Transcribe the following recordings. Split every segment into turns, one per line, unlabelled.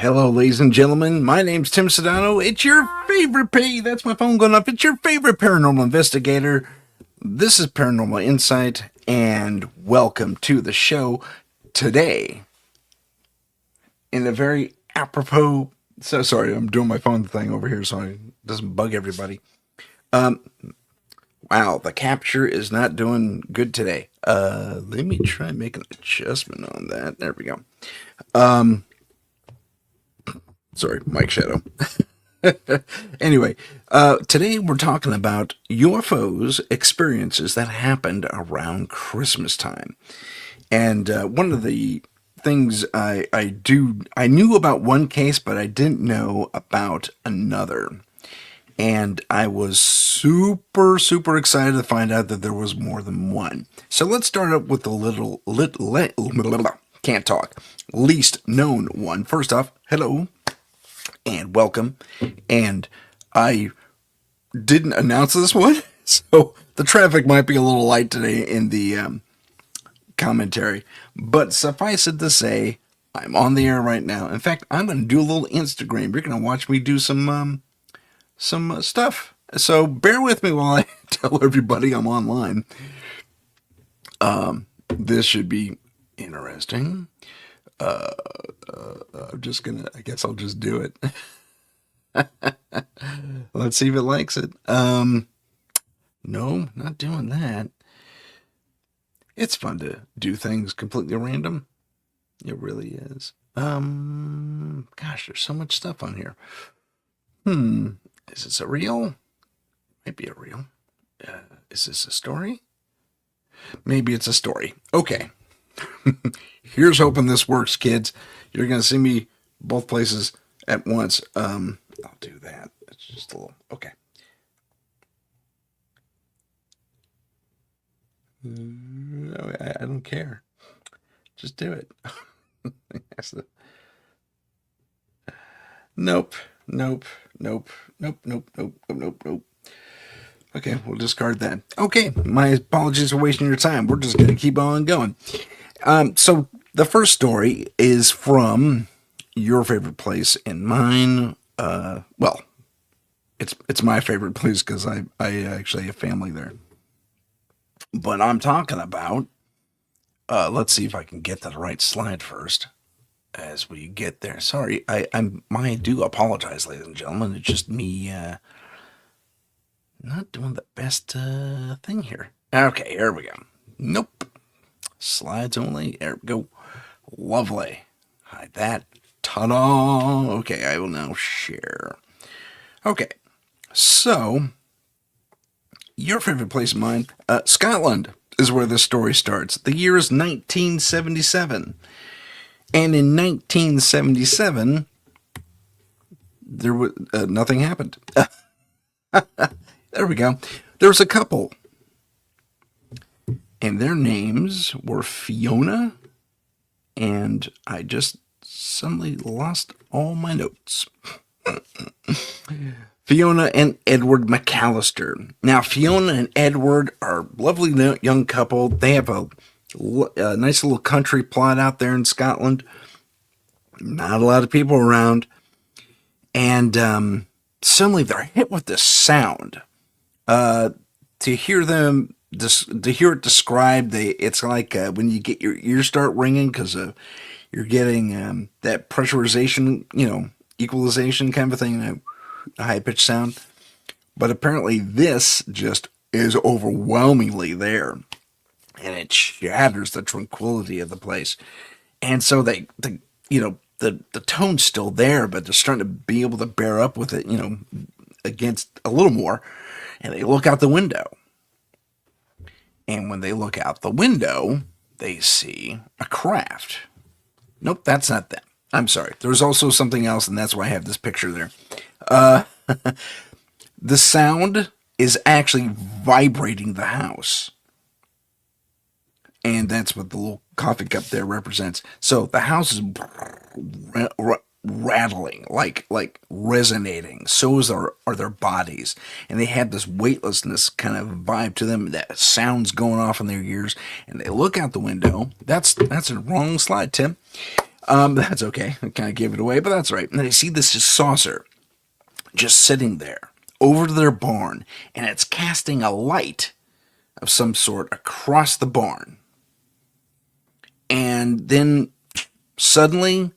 Hello, ladies and gentlemen. My name's Tim Sedano. It's your favorite that's my phone going up. It's your favorite paranormal investigator. This is Paranormal Insight, and welcome to the show today. In a very apropos, so sorry, I'm doing my phone thing over here so it doesn't bug everybody. Wow, the capture is not doing good today. Let me try making an adjustment on that. There we go. Sorry, Mike Shadow. Anyway, today we're talking about UFOs experiences that happened around Christmas time. And one of the things I knew about one case, but I didn't know about another. And I was super excited to find out that there was more than one. So let's start up with the can't talk, least known one. First off, hello and welcome. And I didn't announce this one, so the traffic might be a little light today in the commentary. But suffice it to say, I'm on the air right now. In fact, I'm going to do a little Instagram. You're going to watch me do some stuff. So bear with me while I tell everybody I'm online. This should be interesting. I guess I'll just do it. Let's see if it likes it. No, not doing that. It's fun to do things completely random. It really is. Gosh, there's so much stuff on here. Is this a reel? Might be a reel. Is this a story? Maybe it's a story. Okay. Here's hoping this works, kids. You're going to see me both places at once. I'll do that. It's just a little... Okay. No, I don't care. Just do it. Nope. Okay, we'll discard that. Okay, my apologies for wasting your time. We're just going to keep on going. So the first story is from your favorite place and mine. Well, it's my favorite place because I actually have family there. But I'm talking about, let's see if I can get to the right slide first as we get there. Sorry, I do apologize, ladies and gentlemen. It's just me not doing the best thing here. Okay, here we go. Nope. Slides only. There we go. Lovely. Hide that. Ta-da! Okay, I will now share. Okay, so your favorite place of mine, Scotland, is where this story starts. The year is 1977. And in 1977, there was nothing happened. There we go. There was a couple. And their names were Fiona, and I just suddenly lost all my notes. Fiona and Edward McAlister. Now, Fiona and Edward are a lovely young couple. They have a nice little country plot out there in Scotland. Not a lot of people around. And suddenly they're hit with this sound. To hear it described, it's like when you get your ears start ringing because you're getting that pressurization, equalization kind of thing, a high-pitched sound. But apparently this just is overwhelmingly there, and it shatters the tranquility of the place. And so the tone's still there, but they're starting to be able to bear up with it, against a little more. And they look out the window. And when they look out the window, they see a craft. Nope, that's not them. I'm sorry. There's also something else, and that's why I have this picture there. The sound is actually vibrating the house. And that's what the little coffee cup there represents. So the house is rattling, like resonating. So are their bodies, and they have this weightlessness kind of vibe to them. That sound's going off in their ears, and they look out the window. That's a wrong slide, Tim. That's okay. I kind of gave it away, but that's right. And they see this saucer just sitting there over to their barn, and it's casting a light of some sort across the barn. And then suddenly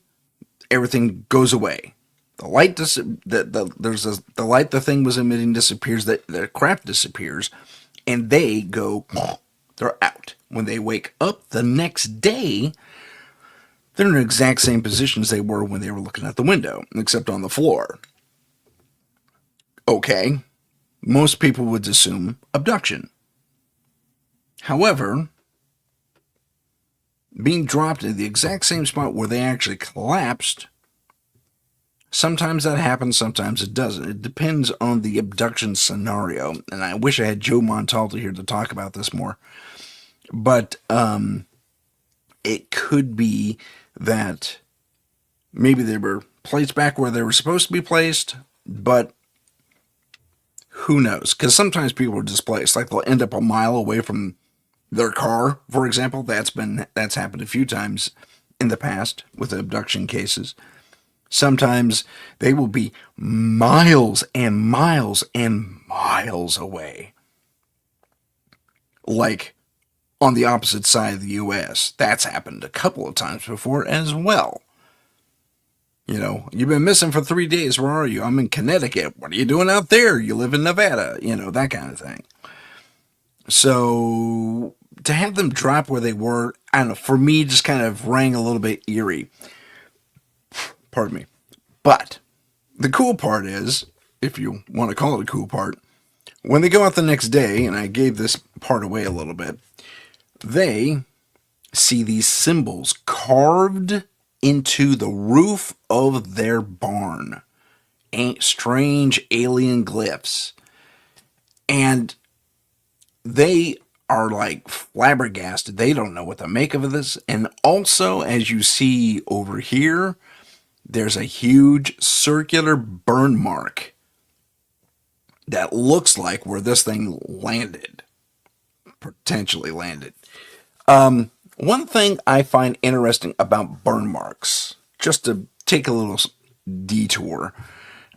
everything goes away. The light the light the thing was emitting disappears. The craft disappears, and they're out. When they wake up the next day, they're in the exact same position as they were when they were looking out the window, except on the floor. Okay, most people would assume abduction. However, being dropped in the exact same spot where they actually collapsed, sometimes that happens, sometimes it doesn't. It depends on the abduction scenario. And I wish I had Joe Montalto here to talk about this more. But it could be that maybe they were placed back where they were supposed to be placed, but who knows? Because sometimes people are displaced. Like they'll end up a mile away from their car, for example. That's happened a few times in the past with abduction cases. Sometimes they will be miles and miles and miles away. Like on the opposite side of the U.S. That's happened a couple of times before as well. You know, you've been missing for 3 days. Where are you? I'm in Connecticut. What are you doing out there? You live in Nevada. You know, that kind of thing. So to have them drop where they were, I don't know, for me, just kind of rang a little bit eerie. Pardon me. But the cool part is, if you want to call it a cool part, when they go out the next day, and I gave this part away a little bit, they see these symbols carved into the roof of their barn. Strange alien glyphs. And they are like flabbergasted. They don't know what to make of this. And also, as you see over here, there's a huge circular burn mark that looks like where this thing landed. Potentially landed. One thing I find interesting about burn marks, just to take a little detour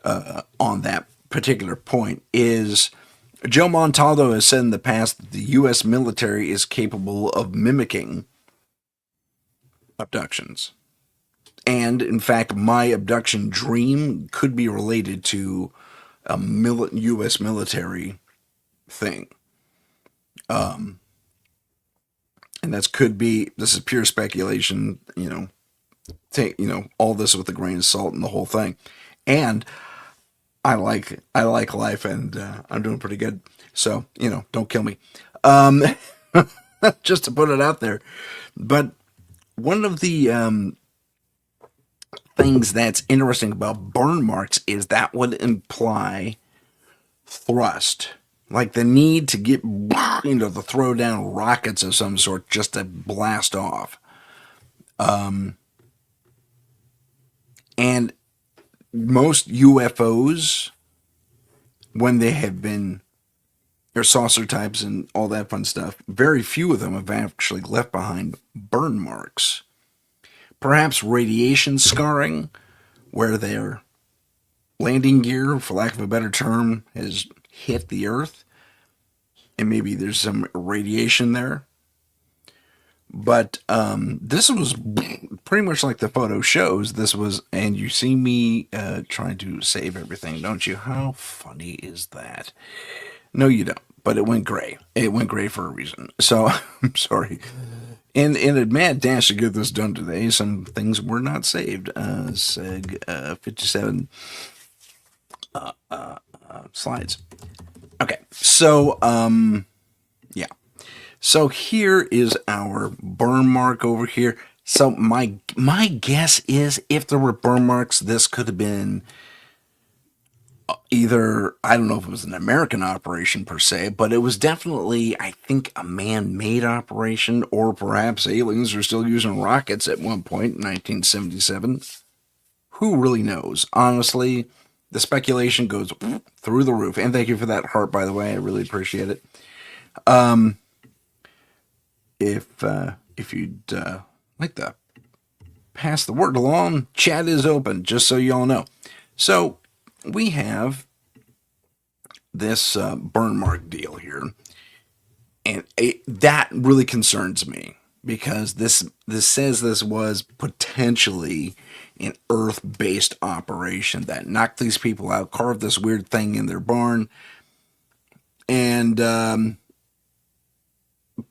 on that particular point, is Joe Montalto has said in the past that the U.S. military is capable of mimicking abductions. And, in fact, my abduction dream could be related to a U.S. military thing. And this is pure speculation, take, all this with a grain of salt and the whole thing. And I like life, and I'm doing pretty good. So, don't kill me. Just to put it out there. But one of the things that's interesting about burn marks is that would imply thrust. Like the need to get, to throw down rockets of some sort just to blast off. And most UFOs, when they have been, or saucer types and all that fun stuff, very few of them have actually left behind burn marks. Perhaps radiation scarring, where their landing gear, for lack of a better term, has hit the earth, and maybe there's some radiation there. But this was pretty much like the photo shows. This was, and you see me trying to save everything, don't you? How funny is that? No, you don't. But it went gray. It went gray for a reason. So I'm sorry. In a mad dash to get this done today, some things were not saved. Seg 57 slides. Okay, so yeah. So here is our burn mark over here. So my guess is, if there were burn marks, this could have been either, I don't know if it was an American operation per se, but it was definitely, I think, a man-made operation, or perhaps aliens are still using rockets at one point in 1977. Who really knows? Honestly, the speculation goes through the roof. And thank you for that heart, by the way. I really appreciate it. If you'd like to pass the word along. Chat is open, just so you all know. So we have this burn mark deal here, and that really concerns me because this says this was potentially an Earth-based operation that knocked these people out, carved this weird thing in their barn, and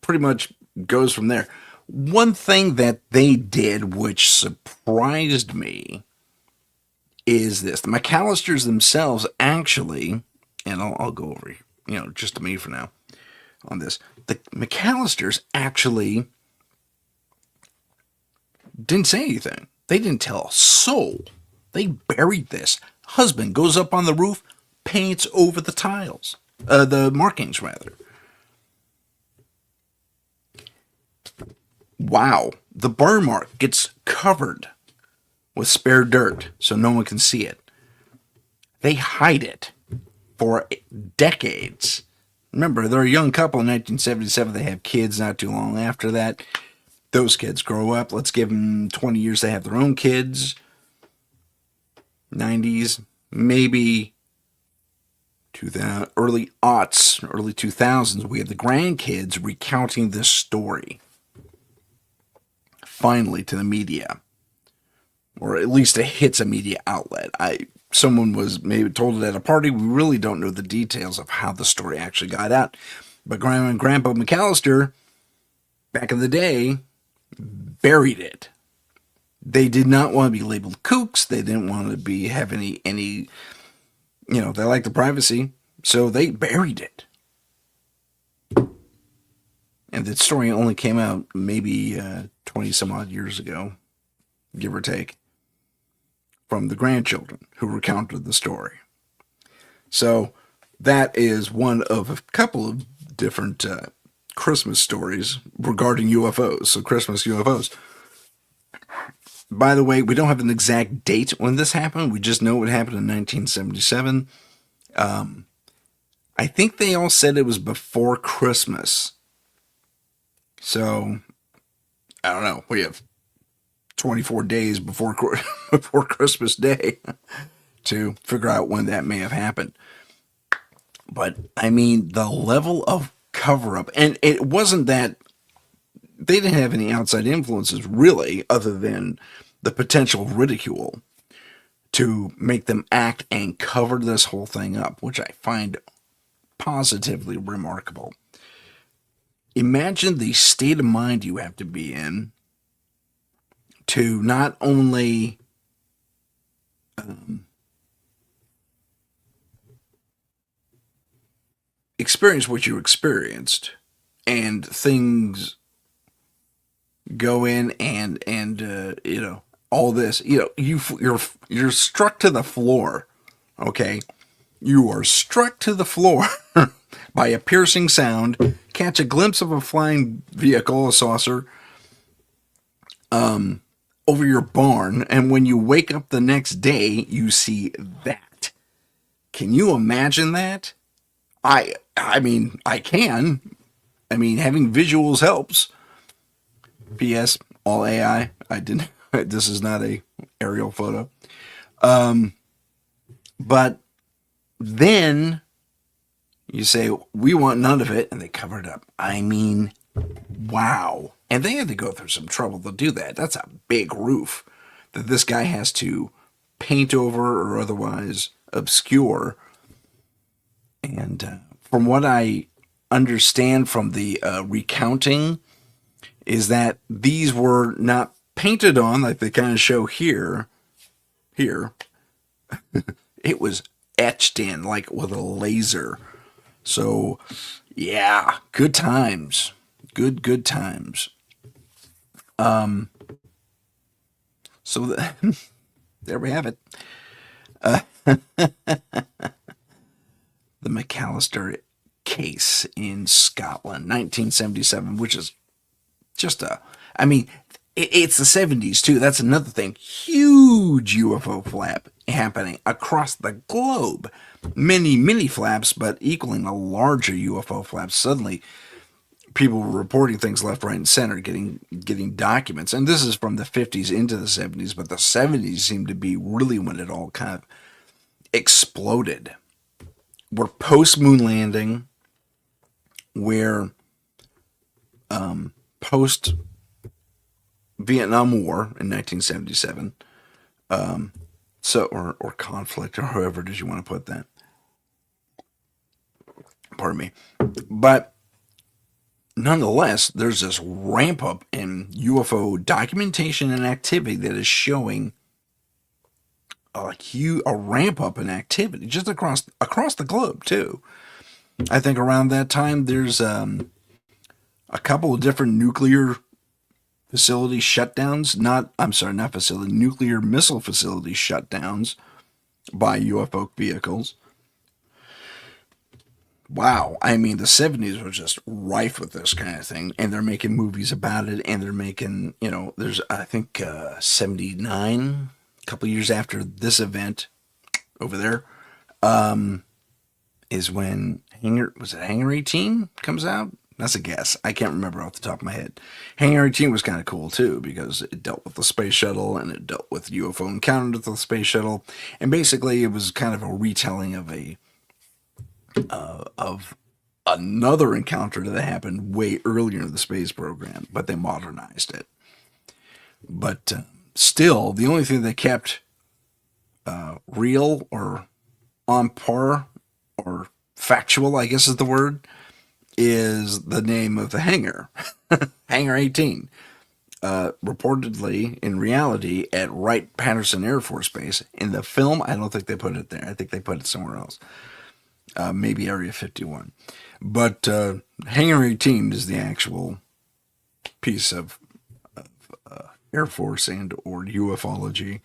pretty much goes from there. One thing that they did which surprised me is this. The McAlisters themselves actually, and I'll go over, just a minute for now on this. The McAlisters actually didn't say anything. They didn't tell a soul. They buried this. Husband goes up on the roof, paints over the tiles. The markings, rather. Wow. The burn mark gets covered with spare dirt so no one can see it. They hide it for decades. Remember, they're a young couple in 1977. They have kids not too long after that. Those kids grow up. Let's give them 20 years to have their own kids. 90s, maybe 2000, early aughts, early 2000s. We have the grandkids recounting this story. Finally, to the media. Or at least it hits a media outlet. Someone was maybe told it at a party. We really don't know the details of how the story actually got out. But Grandma and Grandpa McAlister, back in the day, buried it. They did not want to be labeled kooks. They didn't want to have any, they like the privacy. So they buried it. And the story only came out maybe 20 some odd years ago, give or take, from the grandchildren who recounted the story. So that is one of a couple of different Christmas stories regarding UFOs. So Christmas UFOs. By the way, we don't have an exact date when this happened. We just know it happened in 1977. I think they all said it was before Christmas. So, I don't know. We have 24 days before Christmas Day to figure out when that may have happened. But, I mean, the level of cover-up, and it wasn't that they didn't have any outside influences, really, other than the potential ridicule to make them act and cover this whole thing up, which I find positively remarkable. Imagine the state of mind you have to be in to not only experience what you experienced and things go in and all this, you're struck to the floor. Okay. You are struck to the floor by a piercing sound, catch a glimpse of a flying vehicle, a saucer, over your barn, and when you wake up the next day, you see that. Can you imagine that? I mean, I can. I mean, having visuals helps. P.S. All AI. I didn't. This is not a aerial photo. But then you say, we want none of it, and they cover it up. I mean, wow. And they had to go through some trouble to do that. That's a big roof that this guy has to paint over or otherwise obscure. And from what I understand from the recounting, is that these were not painted on like they kind of show here. It was etched in like with a laser. So, yeah, good times. Good times. So there we have it. The McAlister case in Scotland, 1977, which is just it's the 70s too. That's another thing. Huge UFO flap happening across the globe. Many flaps, but equaling a larger UFO flap. Suddenly, people were reporting things left, right, and center, getting documents. And this is from the 50s into the 70s, but the 70s seemed to be really when it all kind of exploded. We're post moon landing, we're post Vietnam War in 1977. Or conflict, or however it is you want to put that. Pardon me. But nonetheless, there's this ramp up in UFO documentation and activity that is showing a ramp up in activity just across the globe too. I think around that time there's a couple of different nuclear facility shutdowns. Not facility, nuclear missile facility shutdowns by UFO vehicles. Wow, I mean, the 70s was just rife with this kind of thing, and they're making movies about it, and they're making, there's, I think, 79, a couple years after this event over there, is when Hangar 18 comes out? That's a guess. I can't remember off the top of my head. Hangar 18 was kind of cool, too, because it dealt with the space shuttle, and it dealt with UFO encounters with the space shuttle, and basically it was kind of a retelling of another encounter that happened way earlier in the space program, but they modernized it. But still, the only thing they kept real or on par or factual, I guess is the word, is the name of the hangar, Hangar 18. Reportedly, in reality, at Wright-Patterson Air Force Base. In the film, I don't think they put it there. I think they put it somewhere else. Maybe Area 51. But Hangar 18 is the actual piece of Air Force and or ufology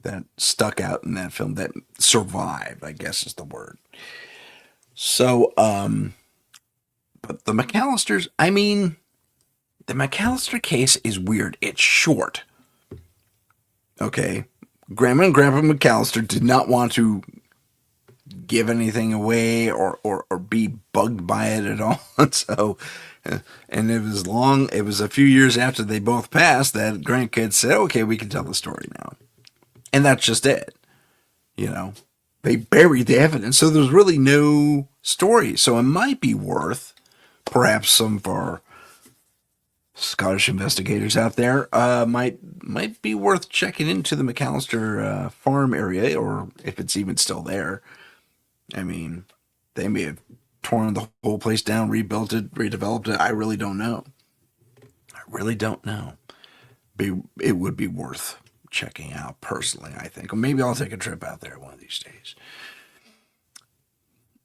that stuck out in that film, that survived, I guess is the word. So, but the McAlisters, I mean, the McAlister case is weird. It's short. Okay. Grandma and Grandpa McAlister did not want to give anything away or be bugged by it at all. So, and it was a few years after they both passed that grandkids said, okay, we can tell the story now. And that's just it. They buried the evidence. So there's really no story. So it might be worth, perhaps some of our Scottish investigators out there might be worth checking into the McAlister farm area, or if it's even still there. I mean, they may have torn the whole place down, rebuilt it, redeveloped it. I really don't know. It would be worth checking out personally, I think. Or maybe I'll take a trip out there one of these days.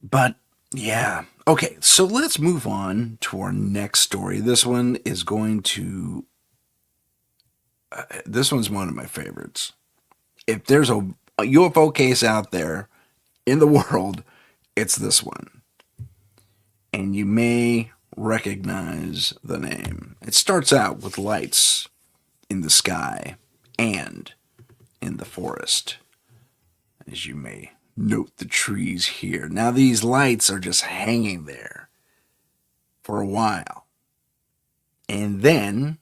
But yeah. Okay, so let's move on to our next story. This one is this one's one of my favorites. If there's a UFO case out there in the world, it's this one. And you may recognize the name. It starts out with lights in the sky and in the forest, as you may note the trees here. Now these lights are just hanging there for a while, and then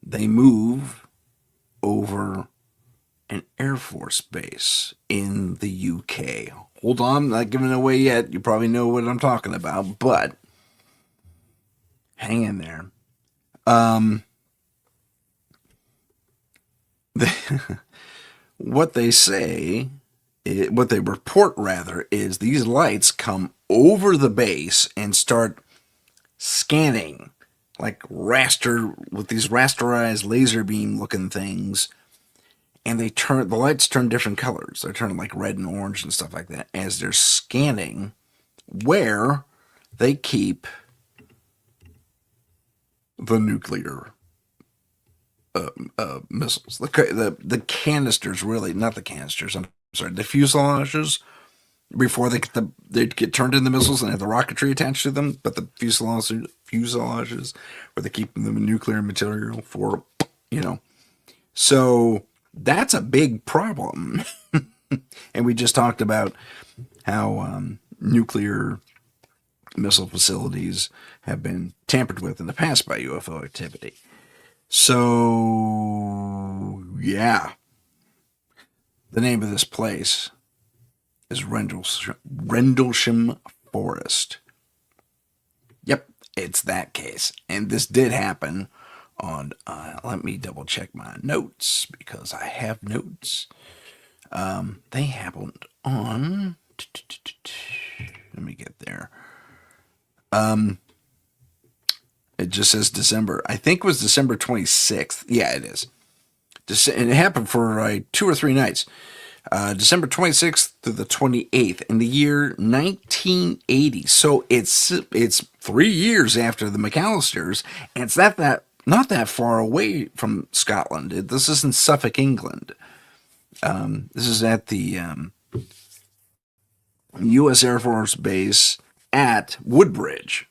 they move over an Air Force base in the UK. Hold on, I'm not giving it away yet. You probably know what I'm talking about, but hang in there. What they report rather, is these lights come over the base and start scanning like with these rasterized laser beam looking things. And the lights turn different colors. They're turning like red and orange and stuff like that as they're scanning where they keep the nuclear missiles. The canisters, really, not the canisters, I'm sorry, the fuselages, before they get turned into missiles and have the rocketry attached to them, but the fuselages where they keep the nuclear material for, So that's a big problem. And we just talked about how nuclear missile facilities have been tampered with in the past by UFO activity. So, yeah. The name of this place is Rendlesham Forest. Yep, it's that case. And this did happen on, let me double check my notes because I have notes. They happened on, let me get there. It just says December. I think it was December 26th. Yeah, it is. And it happened for 2 or 3 nights. December 26th to the 28th in the year 1980. So it's 3 years after the McAlisters, and it's not that far away from Scotland. This is in Suffolk, England. This is at the U.S. Air Force Base at Woodbridge,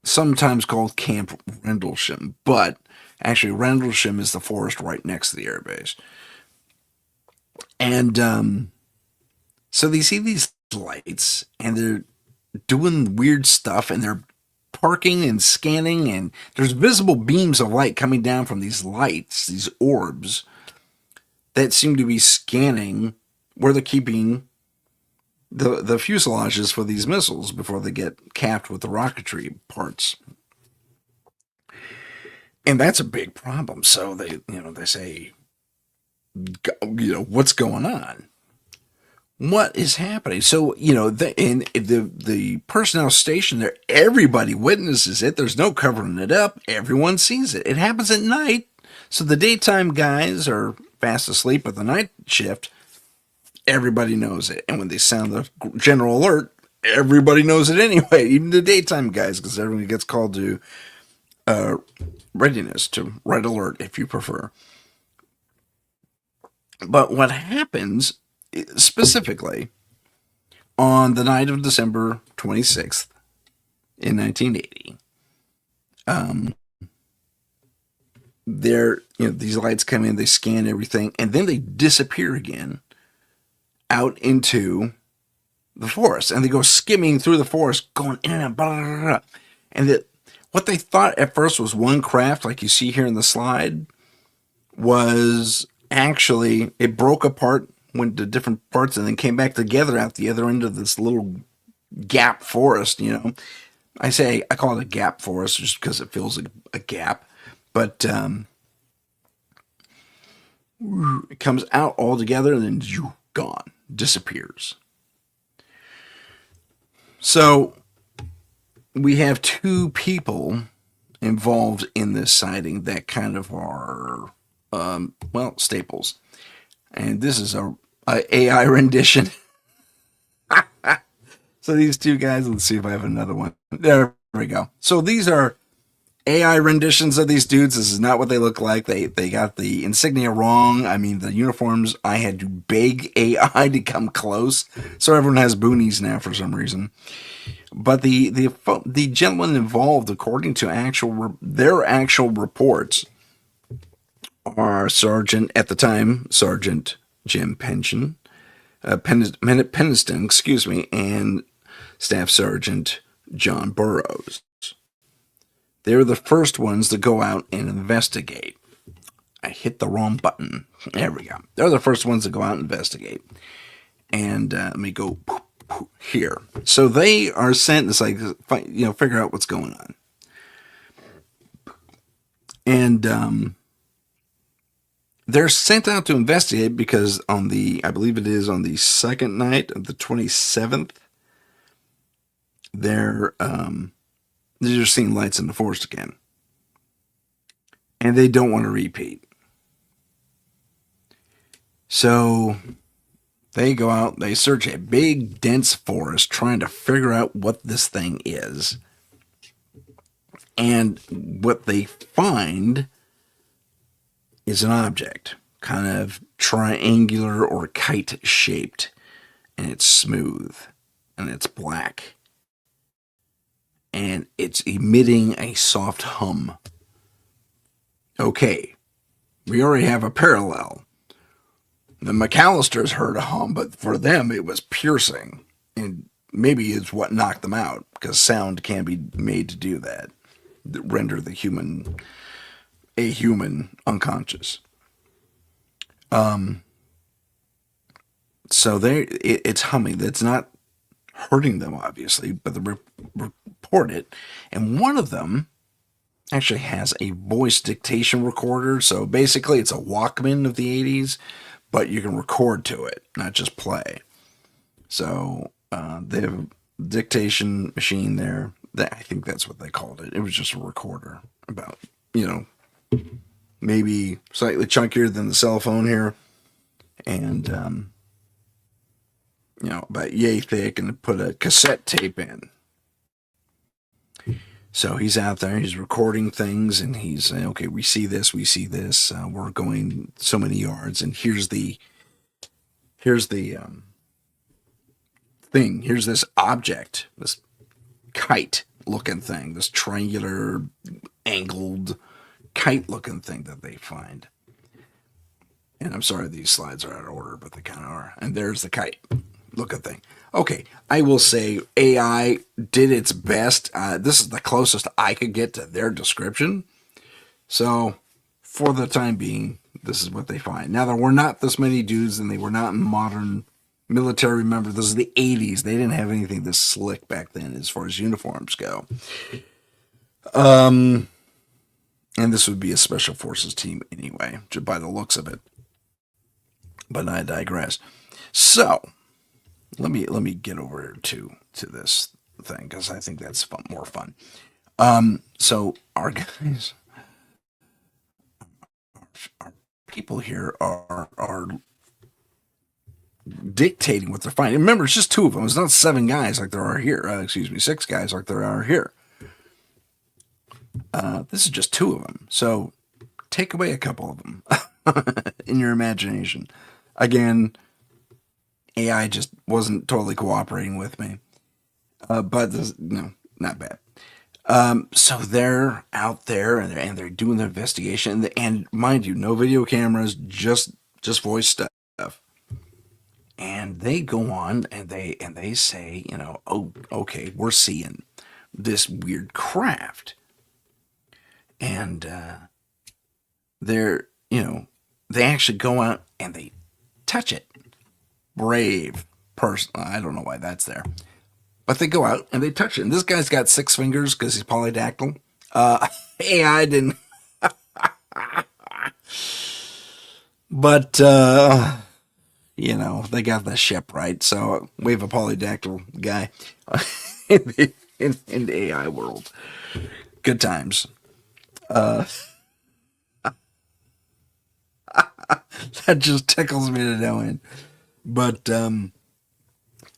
sometimes called Camp Rendlesham, but actually Rendlesham is the forest right next to the airbase. And so they see these lights, and they're doing weird stuff, and they're parking and scanning, and there's visible beams of light coming down from these lights, these orbs, that seem to be scanning where they're keeping the fuselages for these missiles before they get capped with the rocketry parts. And that's a big problem. So they say, what's going on? What is happening? So, the personnel stationed there, everybody witnesses it. There's no covering it up. Everyone sees it. It happens at night. So the daytime guys are fast asleep, but the night shift, everybody knows it. And when they sound the general alert, everybody knows it anyway, even the daytime guys, because everyone gets called to readiness, to red alert, if you prefer. But what happens specifically on the night of December 26th in 1980, these lights come in, they scan everything, and then they disappear again out into the forest, and they go skimming through the forest, going in and out, blah, blah, blah. And what they thought at first was one craft, like you see here in the slide, was actually, it broke apart, went to different parts, and then came back together at the other end of this little gap forest. I call it a gap forest just because it feels like a gap, but it comes out all together and then gone, disappears. So we have 2 people involved in this sighting that kind of are, staples. And this is a AI rendition. So these 2 guys, let's see if I have another one. There we go. So these are AI renditions of these dudes. This is not what they look like. They got the insignia wrong. I mean, the uniforms, I had to beg AI to come close. So everyone has boonies now for some reason. But the gentlemen involved, according to their actual reports, are Sergeant Jim Peniston, and Staff Sergeant John Burroughs. They're the first ones to go out and investigate. I hit the wrong button. There we go. They're the first ones to go out and investigate. And let me go here. So they are sent. It's like, figure out what's going on. And they're sent out to investigate because I believe it is on the second night of the 27th, they're just seeing lights in the forest again. And they don't want to repeat. So they go out, they search a big, dense forest trying to figure out what this thing is. And what they find is an object, kind of triangular or kite-shaped, and it's smooth, and it's black, and it's emitting a soft hum. Okay, we already have a parallel. The McAlisters heard a hum, but for them it was piercing, and maybe it's what knocked them out, because sound can be made to do that, render a human unconscious. So it's humming. That's not hurting them, obviously, but they report it. And one of them actually has a voice dictation recorder. So basically, it's a Walkman of the 80s, but you can record to it, not just play. So they have a dictation machine there. I think that's what they called it. It was just a recorder, about, maybe slightly chunkier than the cell phone here. And, about yay thick, and put a cassette tape in. So he's out there, he's recording things, and he's saying, okay, we see this, we're going so many yards, and here's the thing, here's this object, this kite looking thing, this triangular angled kite looking thing that they find. And I'm sorry these slides are out of order, but they kind of are. And there's the kite looking thing. Okay, I will say AI did its best. This is the closest I could get to their description. So, for the time being, this is what they find. Now, there were not this many dudes, and they were not modern military. Remember, this is the 80s. They didn't have anything this slick back then as far as uniforms go. And this would be a special forces team anyway, just by the looks of it. But I digress. So, let me get over to this thing, because I think that's more fun. So our guys, our people here are dictating what they're finding. Remember, it's just two of them. It's not 7 guys like there are here. 6 guys like there are here. This is just 2 of them. So take away a couple of them in your imagination. Again, AI just wasn't totally cooperating with me. But no, not bad. So they're out there, and they're doing the investigation, and mind you, no video cameras, just voice stuff. And they go on, and they say, oh, okay, we're seeing this weird craft, and they actually go out and they touch it. Brave person. I don't know why that's there. But they go out and they touch it. And this guy's got 6 fingers because he's polydactyl. AI didn't. But, they got the ship right. So we have a polydactyl guy in the AI world. Good times. That just tickles me to no end. But, and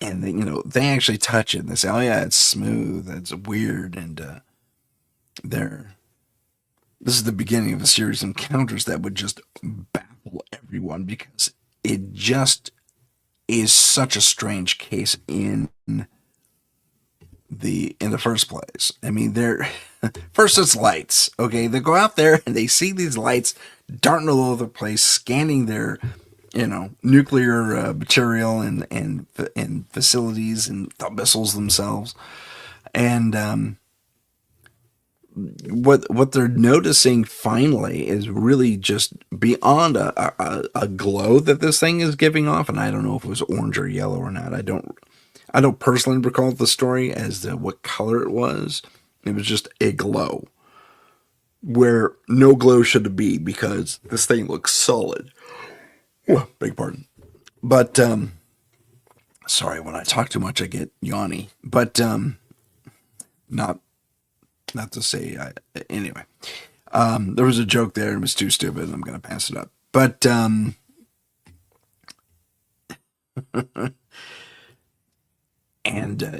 they actually touch it, and they say, oh yeah, it's smooth, it's weird, and this is the beginning of a series of encounters that would just baffle everyone, because it just is such a strange case in the first place. I mean, first it's lights, okay? They go out there and they see these lights darting all over the place, scanning their nuclear material and facilities and the missiles themselves. And what they're noticing finally is really just beyond a glow that this thing is giving off. And I don't know if it was orange or yellow or not. I don't personally recall the story as to what color it was. It was just a glow where no glow should be, because this thing looks solid. Oh, beg pardon. But, sorry, when I talk too much, I get yawny. But, not to say, anyway. There was a joke there, and it was too stupid, and I'm going to pass it up. But, and,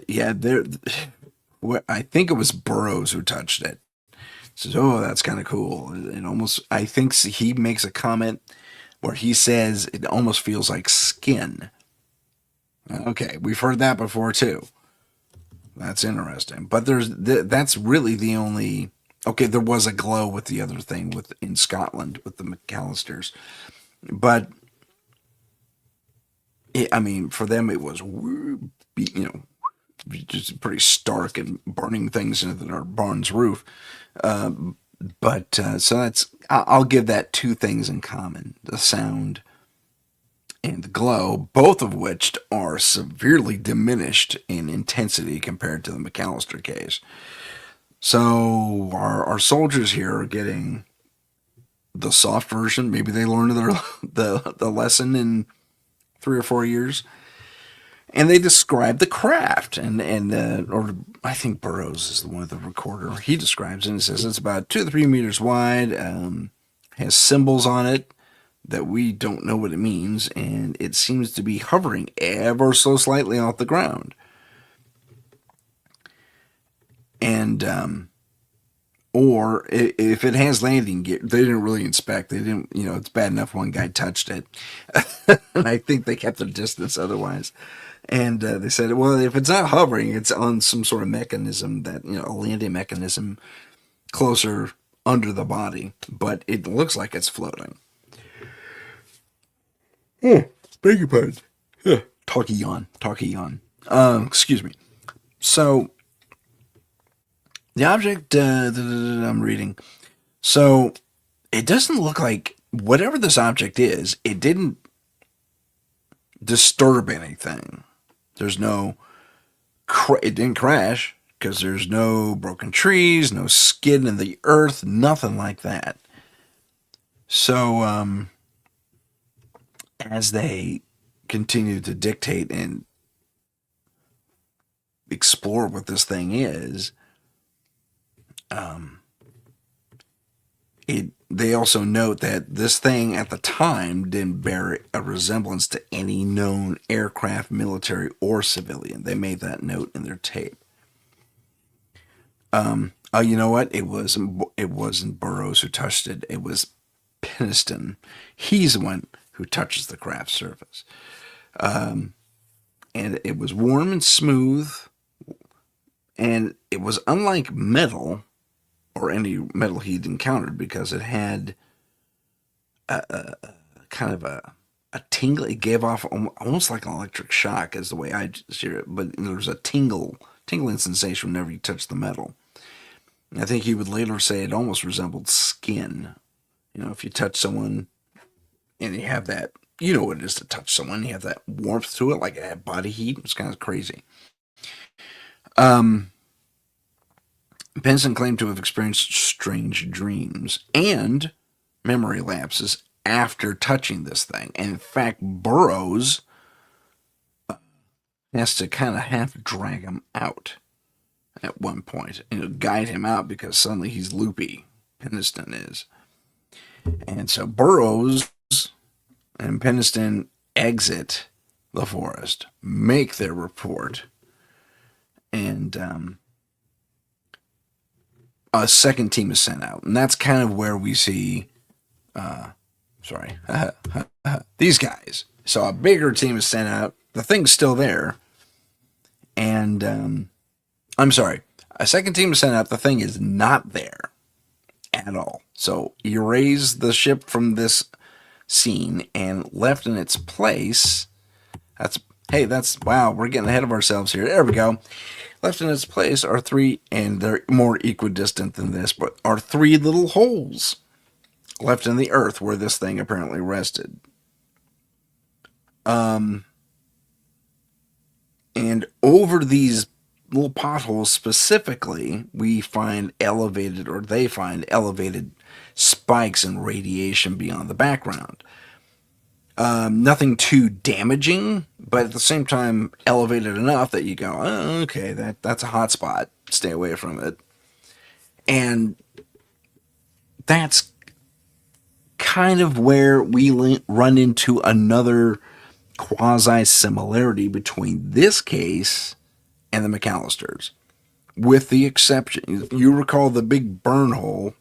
yeah, I think it was Burroughs who touched it. Says, oh, that's kind of cool. And almost, I think he makes a comment where he says it almost feels like skin. Okay, we've heard that before too. That's interesting. But that's really the only. Okay, there was a glow with the other thing in Scotland with the McAlisters, but for them it was just pretty stark and burning things into our barn's roof. So I'll give that two things in common: the sound and the glow, both of which are severely diminished in intensity compared to the McAlister case. So our soldiers here are getting the soft version. Maybe they learned the lesson in 3 or 4 years, and they describe the craft. Or I think Burroughs is the one, the recorder. He describes it and says it's about 2 to 3 meters wide, has symbols on it that we don't know what it means, and it seems to be hovering ever so slightly off the ground. And or if it has landing gear, they didn't really inspect. They didn't, it's bad enough one guy touched it, and I think they kept their distance otherwise. And they said, well, if it's not hovering, it's on some sort of mechanism that, a landing mechanism closer under the body, but it looks like it's floating. Oh, beg your pardon. Talkie yawn. Excuse me. So, the object I'm reading. So, it doesn't look like whatever this object is, it didn't disturb anything. There's no, it didn't crash because there's no broken trees, no skid in the earth, nothing like that. So, as they continue to dictate and explore what this thing is, they also note that this thing at the time didn't bear a resemblance to any known aircraft, military, or civilian. They made that note in their tape. You know what? It wasn't Burroughs who touched it. It was Penniston. He's the one who touches the craft's surface. And it was warm and smooth, and it was unlike metal or any metal he'd encountered because it had kind of a tingle. It gave off almost like an electric shock, is the way I hear it. But there was a tingling sensation whenever you touched the metal. And I think he would later say it almost resembled skin. If you touch someone and you have that, you know what it is to touch someone. You have that warmth to it, like a body heat. It's kind of crazy. Penniston claimed to have experienced strange dreams and memory lapses after touching this thing. And in fact, Burroughs has to kind of half drag him out at one point, guide him out because suddenly he's loopy. Penniston is. And so Burroughs and Penniston exit the forest, make their report, and a second team is sent out. And that's kind of where we see, these guys. So a bigger team is sent out. The thing's still there. And, a second team is sent out. The thing is not there at all. So erase the ship from this scene and left in its place. Wow, we're getting ahead of ourselves here. There we go. Left in its place are three, and they're more equidistant than this, but are three little holes left in the earth where this thing apparently rested. And over these little potholes specifically, they find elevated spikes and radiation beyond the background. Nothing too damaging, but at the same time elevated enough that you go, oh, okay, that's a hot spot. Stay away from it. And that's kind of where we run into another quasi-similarity between this case and the McAlisters. With the exception, you recall the big burn hole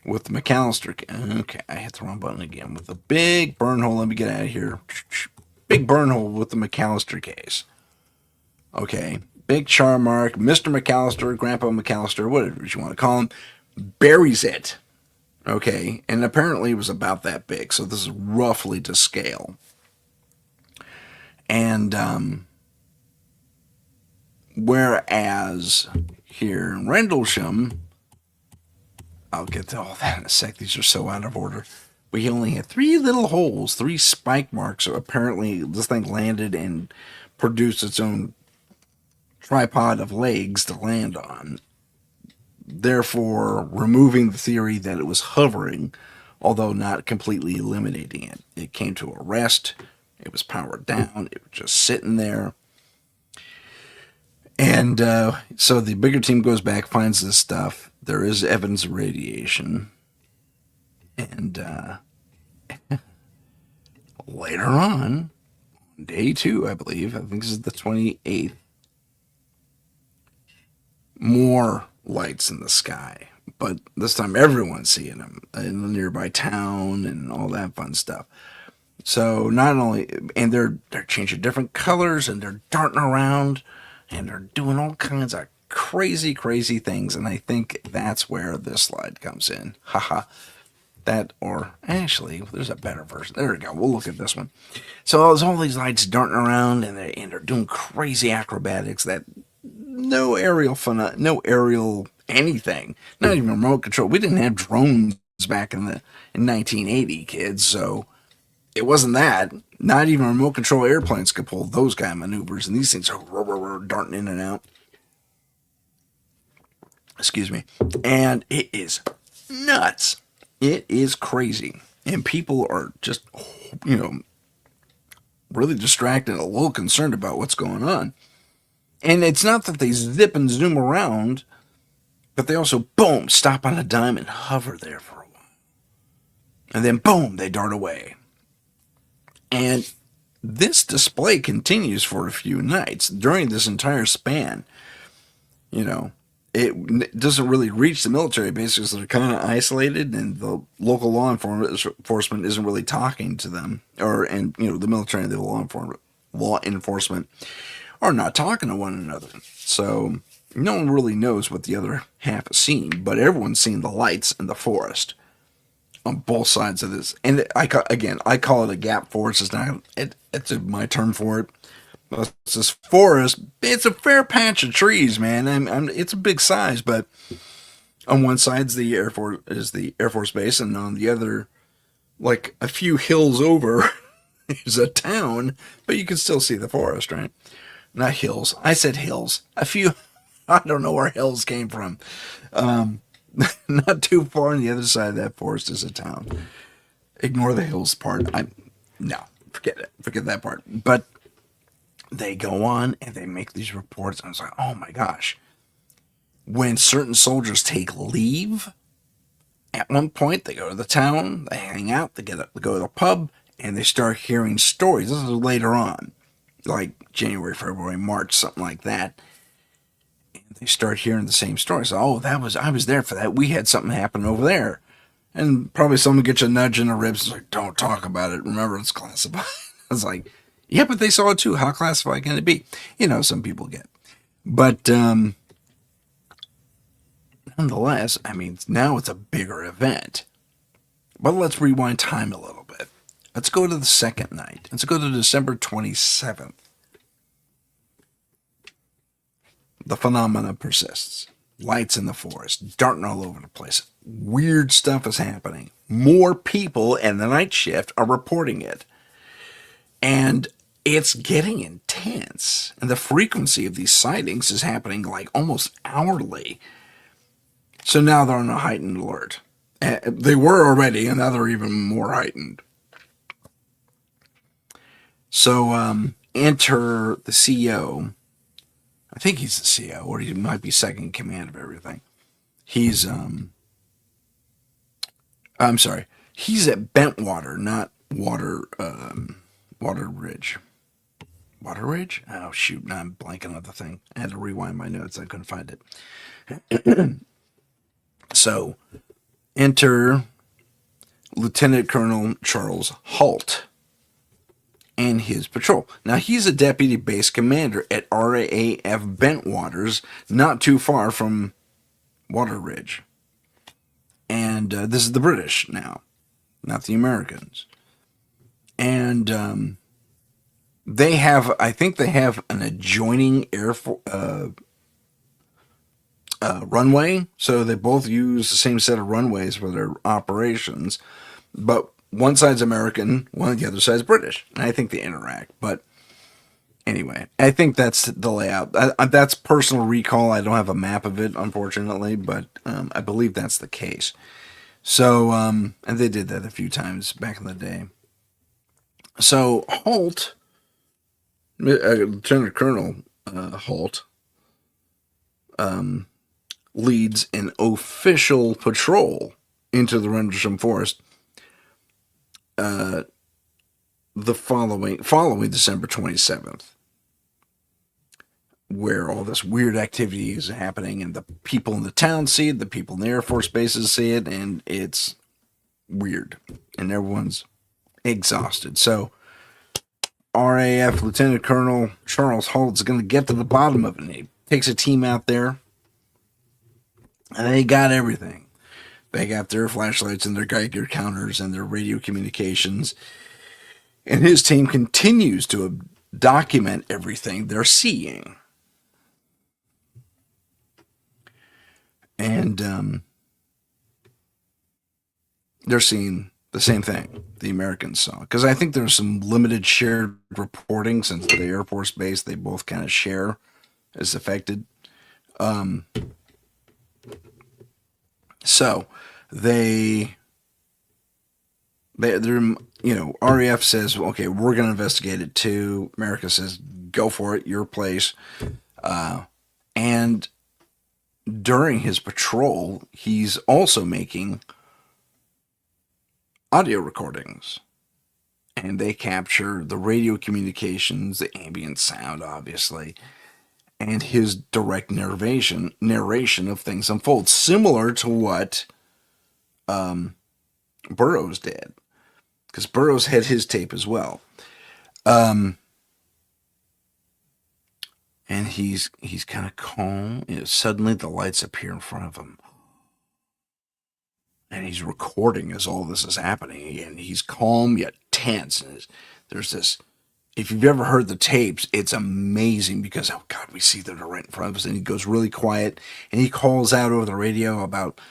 with the McAlister. Okay, I hit the wrong button again. With the big burn hole, let me get out of here. Big burn hole with the McAlister case. Okay, big char mark, Mr. McAlister, Grandpa McAlister, whatever you want to call him, buries it. Okay, and apparently it was about that big, so this is roughly to scale. And Whereas here in Rendlesham, I'll get to all that in a sec. These are so out of order. We only had three little holes, three spike marks. So apparently, this thing landed and produced its own tripod of legs to land on, therefore removing the theory that it was hovering, although not completely eliminating it. It came to a rest. It was powered down. It was just sitting there. And so the bigger team goes back, finds this stuff. There is evidence of radiation. And later on, day 2, I believe, I think this is the 28th, more lights in the sky. But this time everyone's seeing them in the nearby town and all that fun stuff. So not only, and they're changing different colors and they're darting around and they're doing all kinds of crazy, crazy things. And I think that's where this slide comes in. Haha. That, or actually, there's a better version. There we go. We'll look at this one. So there's all these lights darting around and they're doing crazy acrobatics that no aerial fun, no aerial anything, not even remote control. We didn't have drones back in 1980, kids. So it wasn't that. Not even remote control airplanes could pull those kind of maneuvers, and these things are darting in and out. Excuse me. And it is nuts. It is crazy. And people are just, really distracted, a little concerned about what's going on. And it's not that they zip and zoom around, but they also, boom, stop on a dime and hover there for a while. And then, boom, they dart away. And this display continues for a few nights. During this entire span, it doesn't really reach the military bases. They're kind of isolated, and the local law enforcement isn't really talking to them. The military and the law enforcement are not talking to one another. So no one really knows what the other half has seen, but everyone's seen the lights in the forest on both sides of this. And I call it a gap forest. It's not. It's my term for it. It's this forest. It's a fair patch of trees, man. It's a big size, but on one side is the Air Force base, and on the other, like a few hills over, is a town. But you can still see the forest, right? Not hills. I said hills. A few. I don't know where hills came from. Not too far on the other side of that forest is a town. Ignore the hills part. No, forget it. Forget that part. But they go on and they make these reports. And I was like, oh my gosh. When certain soldiers take leave, at one point they go to the town, they hang out, they go to the pub, and they start hearing stories. This is later on, like January, February, March, something like that. And they start hearing the same stories. Oh, I was there for that. We had something happen over there. And probably someone gets a nudge in the ribs. It's like, don't talk about it. Remember, it's classified. I was like, yeah, but they saw it too. How classified can it be? Some people get. But nonetheless, now it's a bigger event. But let's rewind time a little bit. Let's go to the second night. Let's go to December 27th. The phenomena persists. Lights in the forest, darting all over the place. Weird stuff is happening. More people in the night shift are reporting it. And it's getting intense. And the frequency of these sightings is happening like almost hourly. So now they're on a heightened alert. They were already, and now they're even more heightened. So enter the CEO. I think he's the CEO, or he might be second in command of everything. He's I'm sorry. He's at Bentwater, not Water Ridge. Water Ridge? Oh, shoot. Now I'm blanking on the thing. I had to rewind my notes. I couldn't find it. So, enter Lieutenant Colonel Charles Halt and his patrol. Now, he's a deputy base commander at RAF Bentwaters, not too far from Water Ridge. And this is the British now, not the Americans. And They have, I think they have an adjoining runway, so they both use the same set of runways for their operations. But one side's American, one the other side's British, and I think they interact. But anyway, I think that's the layout. That's personal recall. I don't have a map of it, unfortunately, but I believe that's the case. So, and they did that a few times back in the day. So Holt, Lieutenant Colonel Holt, leads an official patrol into the Rendlesham Forest the following December 27th, where all this weird activity is happening, and the people in the town see it, the people in the Air Force bases see it, and it's weird, and everyone's exhausted. So RAF Lieutenant Colonel Charles Holt is going to get to the bottom of it. And he takes a team out there, and they got everything. They got their flashlights and their Geiger counters and their radio communications. And his team continues to document everything they're seeing. And they're seeing the same thing the Americans saw. Because I think there's some limited shared reporting, since the Air Force Base, they both kind of share is affected. So they're, RAF says, okay, we're going to investigate it too. America says, go for it, your place. And during his patrol, he's also making audio recordings. And they capture the radio communications, the ambient sound, obviously, and his direct narration of things unfold, similar to what Burroughs did, because Burroughs had his tape as well. And he's kind of calm. Suddenly the lights appear in front of him, and he's recording as all this is happening, and he's calm yet tense. And there's this, if you've ever heard the tapes, it's amazing, because, oh God, we see that they're right in front of us. And he goes really quiet, and he calls out over the radio about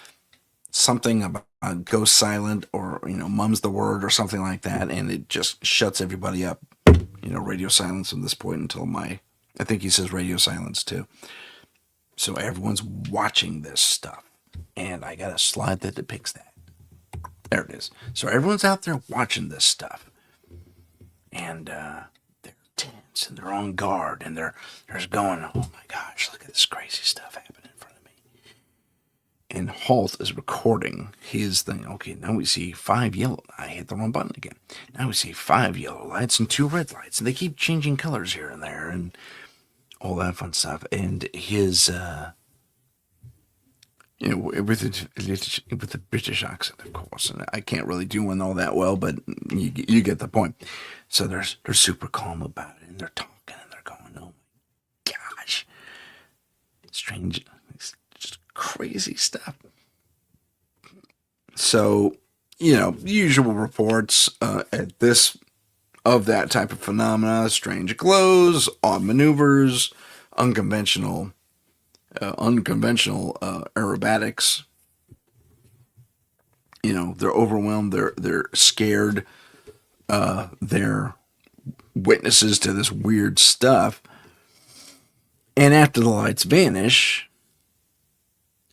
something about goes silent, or, mum's the word or something like that. And it just shuts everybody up, radio silence from this point until I think he says radio silence too. So everyone's watching this stuff. And I got a slide that depicts that. There it is. So everyone's out there watching this stuff. And they're tense, and they're on guard, and they're going, oh my gosh, look at this crazy stuff happening in front of me. And Holt is recording his thing. Okay, now we see 5 yellow. I hit the wrong button again. Now we see 5 yellow lights and 2 red lights. And they keep changing colors here and there and all that fun stuff. And his, with the British accent, of course. And I can't really do one all that well, but you get the point. So they're super calm about it, and they're talking, and they're going, oh my gosh. Strange, just crazy stuff. So, usual reports at this of that type of phenomena: strange glows, odd maneuvers, unconventional aerobatics. They're overwhelmed. They're scared. They're witnesses to this weird stuff. And after the lights vanish,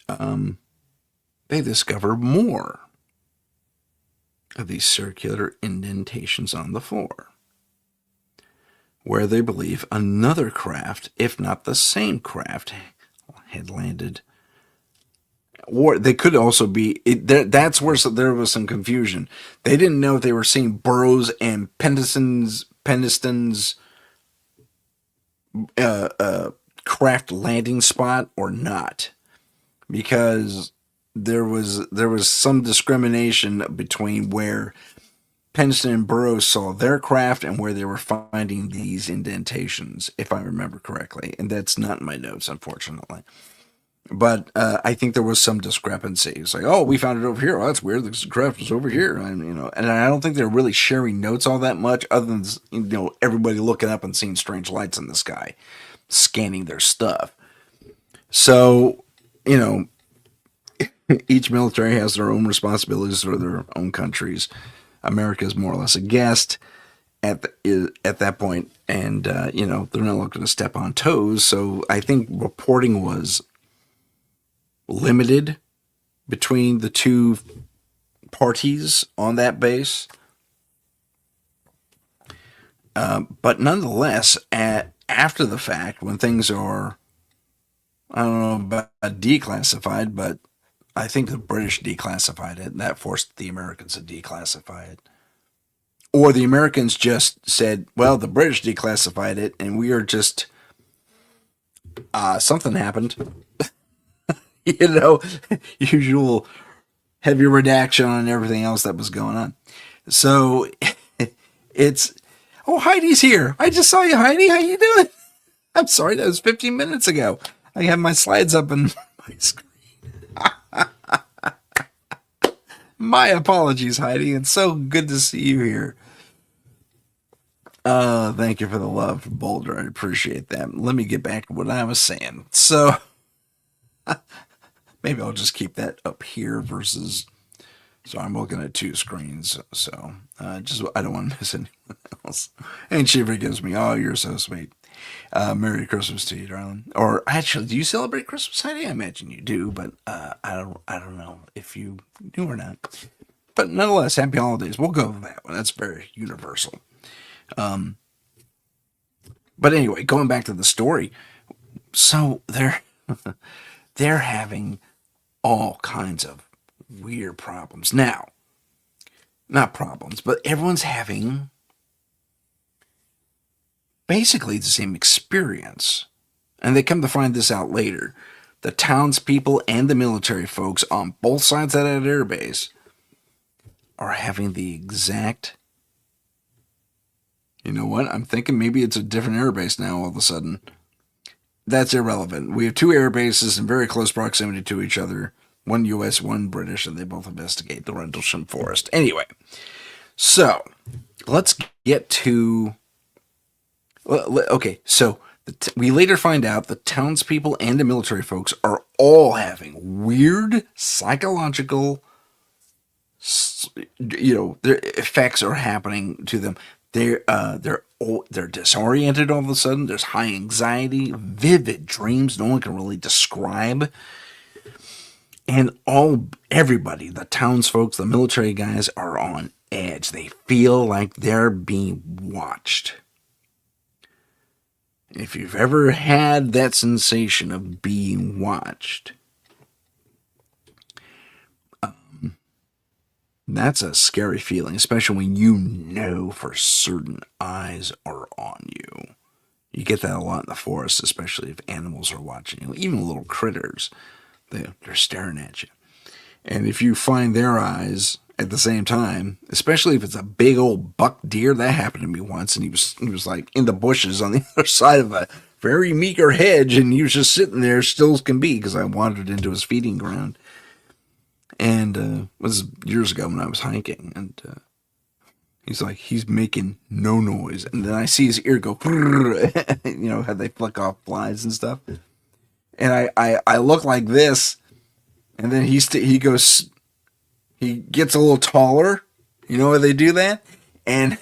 they discover more of these circular indentations on the floor, where they believe another craft, if not the same craft, had landed. Or they could also be, that's where there was some confusion. They didn't know if they were seeing Burroughs and Pendleton's craft landing spot or not, because there was some discrimination between where Pendleton and Burroughs saw their craft and where they were finding these indentations, if I remember correctly. And that's not in my notes, unfortunately. But I think there was some discrepancy. It's like, oh, we found it over here. Oh, that's weird. The craft was over here, and and I don't think they're really sharing notes all that much, other than everybody looking up and seeing strange lights in the sky, scanning their stuff. So, you know, each military has their own responsibilities for their own countries. America is more or less a guest at that point, and they're not looking to step on toes. So I think reporting was limited between the two parties on that base. But nonetheless, after the fact, when things are, I don't know about declassified, but I think the British declassified it, and that forced the Americans to declassify it. Or the Americans just said, well, the British declassified it, and we are just, something happened. Usual heavy redaction on everything else that was going on. So it's, oh, Heidi's here. I just saw you, Heidi. How you doing? I'm sorry, that was 15 minutes ago. I have my slides up on my screen. My apologies, Heidi. It's so good to see you here. Thank you for the love, Boulder. I appreciate that. Let me get back to what I was saying. So maybe I'll just keep that up here versus. So I'm looking at two screens. So just I don't want to miss anyone else. And she forgives me. Oh, you're so sweet. Merry Christmas to you, darling. Or actually, do you celebrate Christmas, Heidi? I imagine you do, but I don't know if you do or not. But nonetheless, happy holidays. We'll go with that one. That's very universal. But anyway, going back to the story, so they're having all kinds of weird problems now. Not problems, but everyone's having basically the same experience. And they come to find this out later. The townspeople and the military folks on both sides of that airbase are having the exact. You know what? I'm thinking maybe it's a different airbase now all of a sudden. That's irrelevant. We have two air bases in very close proximity to each other. One U.S., one British, and they both investigate the Rendlesham Forest. Anyway, so let's get to. Okay, so we later find out the townspeople and the military folks are all having weird psychological, their effects are happening to them. They're disoriented all of a sudden. There's high anxiety, vivid dreams no one can really describe. And everybody, the townsfolk, the military guys, are on edge. They feel like they're being watched. If you've ever had that sensation of being watched, that's a scary feeling, especially when you know for certain eyes are on you. You get that a lot in the forest, especially if animals are watching you, even little critters. They're staring at you. And if you find their eyes at the same time, especially if it's a big old buck deer, that happened to me once, and he was like in the bushes on the other side of a very meager hedge, and he was just sitting there still as can be because I wandered into his feeding ground. And it was years ago when I was hiking, and he's making no noise, and then I see his ear go, how they flick off flies and stuff. And I look like this, and then he goes, he gets a little taller. You know how they do that? And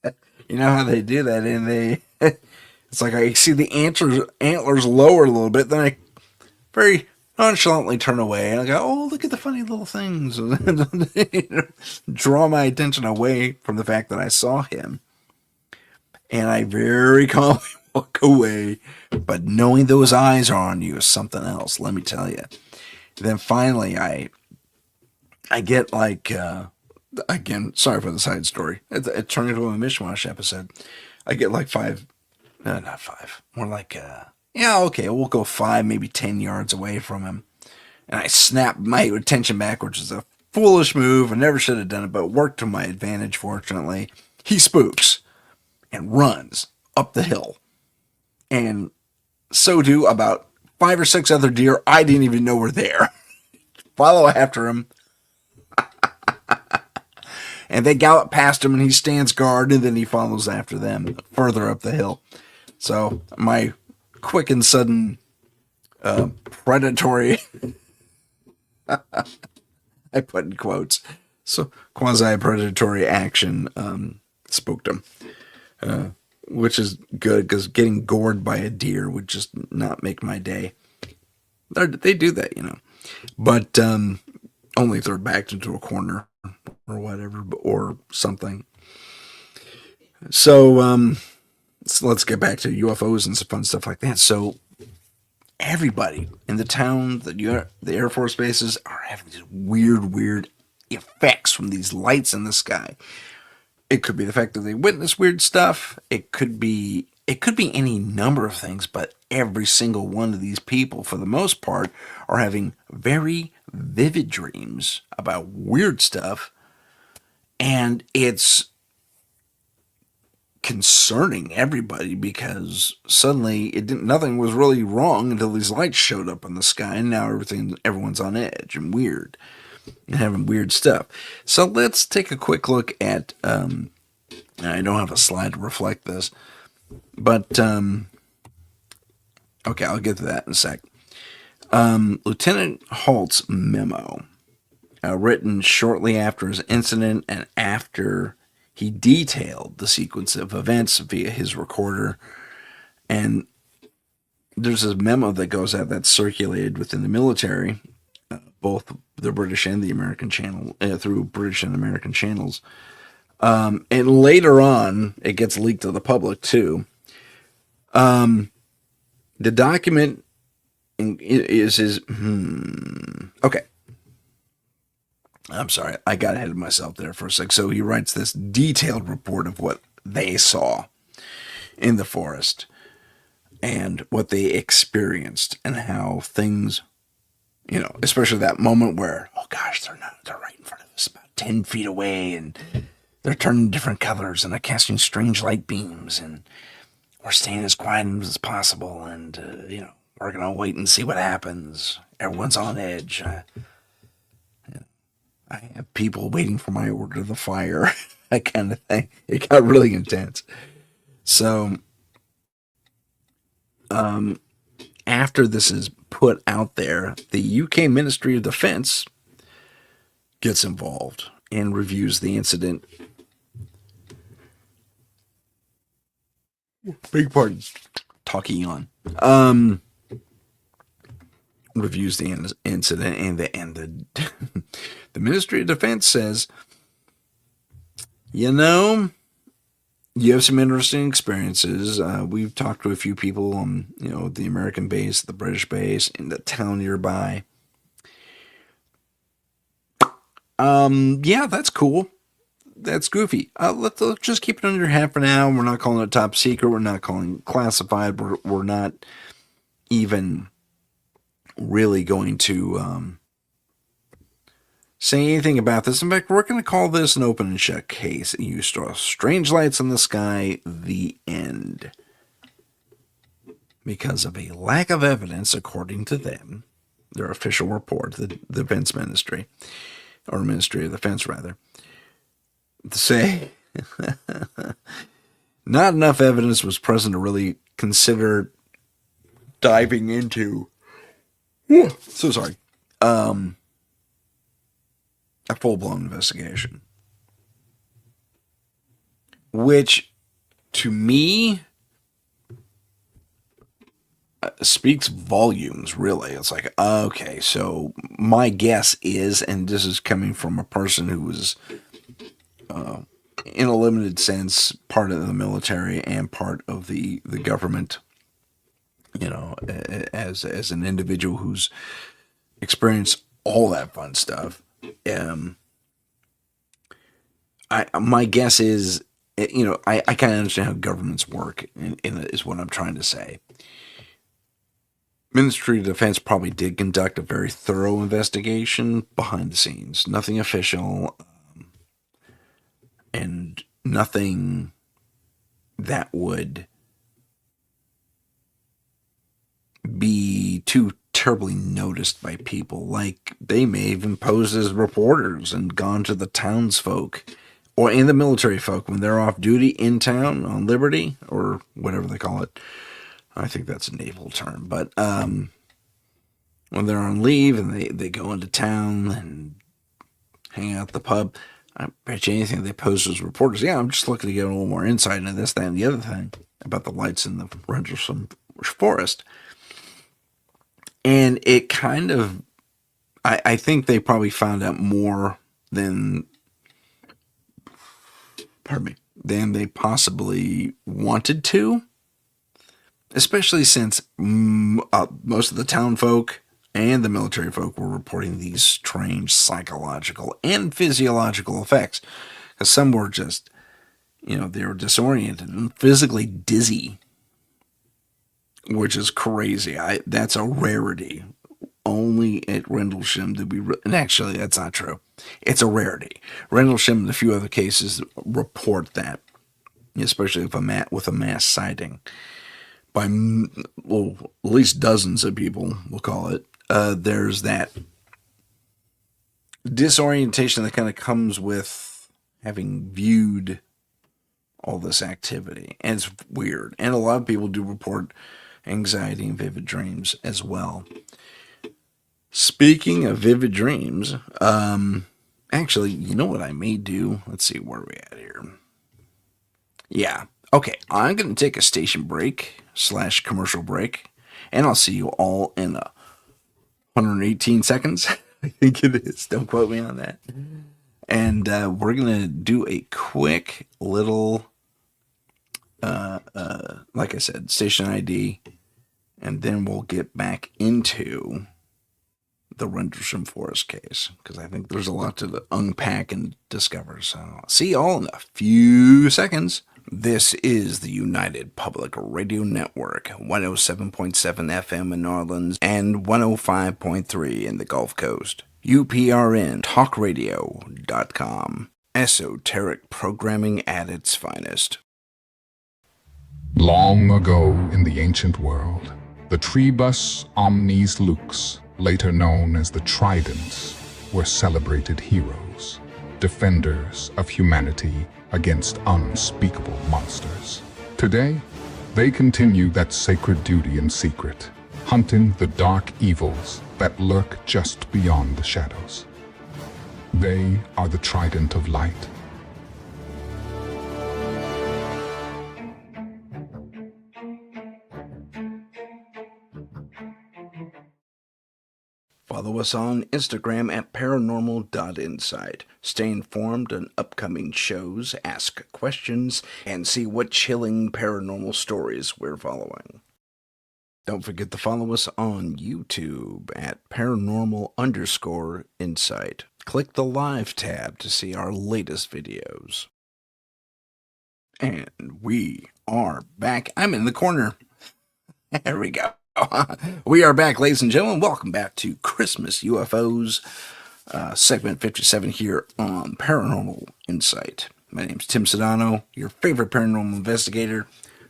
you know how they do that, and it's like I see the antlers lower a little bit, then I very nonchalantly turn away, and I go, oh, look at the funny little things. Draw my attention away from the fact that I saw him. And I very calmly walk away. But knowing those eyes are on you is something else, let me tell you. Then finally, I get like, again, sorry for the side story. It turned into a mishmash episode. I get like not five, more like, yeah, okay, we'll go 5, maybe 10 yards away from him. And I snap my attention back, which is a foolish move. I never should have done it, but it worked to my advantage, fortunately. He spooks and runs up the hill. And so do about 5 or 6 other deer I didn't even know were there. Follow after him. And they gallop past him, and he stands guard, and then he follows after them further up the hill. So my quick and sudden predatory, I put in quotes, so quasi-predatory action spooked him. Which is good, because getting gored by a deer would just not make my day. They do that, But only if they're backed into a corner or whatever, or something. So, so let's get back to UFOs and some fun stuff like that. So everybody in the town, the Air Force bases, are having these weird effects from these lights in the sky. It could be the fact that they witness weird stuff. It could be any number of things, but every single one of these people, for the most part, are having very vivid dreams about weird stuff. And it's concerning everybody, because suddenly nothing was really wrong until these lights showed up in the sky, and now everyone's on edge and weird. And having weird stuff. So let's take a quick look at, I don't have a slide to reflect this, but, okay, I'll get to that in a sec. Lieutenant Halt's memo, written shortly after his incident and after he detailed the sequence of events via his recorder. And there's a memo that goes out that's circulated within the military, both the British and the American channel, through British and American channels. And later on, it gets leaked to the public too. The document is okay. I'm sorry, I got ahead of myself there for a sec. So he writes this detailed report of what they saw in the forest and what they experienced, and how things, especially that moment where, oh gosh, they're right in front of us, about 10 feet away, and they're turning different colors, and they're casting strange light beams, and we're staying as quiet as possible, and, we're going to wait and see what happens. Everyone's on edge. I have people waiting for my order to the fire, that kind of thing. It got really intense. So, after this is put out there, the UK Ministry of Defence gets involved and reviews the incident. Big pardon. Talking on. Reviews the incident, and the Ministry of Defense says, you have some interesting experiences. We've talked to a few people on, the American base, the British base, in the town nearby. Yeah, that's cool. That's goofy. Let's just keep it under your hat for now. We're not calling it top secret. We're not calling it classified. We're not even really going to say anything about this. In fact, we're going to call this an open and shut case. You saw strange lights in the sky, the end. Because of a lack of evidence, according to them, their official report, the Defense Ministry, or Ministry of Defense, rather, to say not enough evidence was present to really consider diving into, a full-blown investigation. Which, to me, speaks volumes, really. It's like, okay, so my guess is, and this is coming from a person who was, in a limited sense, part of the military and part of the government, as an individual who's experienced all that fun stuff. My guess is, I kind of understand how governments work, is what I'm trying to say. Ministry of Defense probably did conduct a very thorough investigation behind the scenes. Nothing official, and nothing that would be too terribly noticed by people. Like, they may even pose as reporters and gone to the townsfolk or in the military folk when they're off duty in town on liberty or whatever they call it. I think that's a naval term, but when they're on leave and they go into town and hang out at the pub, I bet you anything they pose as reporters. Yeah, I'm just looking to get a little more insight into this, that, and the other thing about the lights in the Rendlesham forest. And it kind of, I think they probably found out more than, pardon me, than they possibly wanted to, especially since most of the town folk and the military folk were reporting these strange psychological and physiological effects. Because some were just, they were disoriented and physically dizzy, which is crazy. That's a rarity. Only at Rendlesham did we, and actually that's not true. It's a rarity. Rendlesham and a few other cases report that, especially with a mass sighting by, well, at least dozens of people, we'll call it. There's that disorientation that kind of comes with having viewed all this activity. And it's weird. And a lot of people do report anxiety and vivid dreams as well. Speaking of vivid dreams, actually, you know what I may do? Let's see, where are we at here? Yeah. Okay, I'm going to take a station break / commercial break, and I'll see you all in 118 seconds. I think it is. Don't quote me on that. And we're going to do a quick little, like I said, station ID, and then we'll get back into the Rendlesham Forest case, because I think there's a lot to unpack and discover. So I'll see you all in a few seconds. This is the United Public Radio Network, 107.7 FM in New Orleans and 105.3 in the Gulf Coast. UPRN talkradio.com. Esoteric programming at its finest.
Long ago in the ancient world, the Tribus Omnis Lux, later known as the Tridents, were celebrated heroes, defenders of humanity against unspeakable monsters. Today, they continue that sacred duty in secret, hunting the dark evils that lurk just beyond the shadows. They are the Trident of Light.
Follow us on Instagram at paranormal.insight. Stay informed on upcoming shows, ask questions, and see what chilling paranormal stories we're following. Don't forget to follow us on YouTube at paranormal_insight. Click the live tab to see our latest videos. And we are back. I'm in the corner. There we go. We are back, ladies and gentlemen. Welcome back to Christmas UFOs, segment 57 here on Paranormal Insight. My name is Tim Sedano, your favorite paranormal investigator,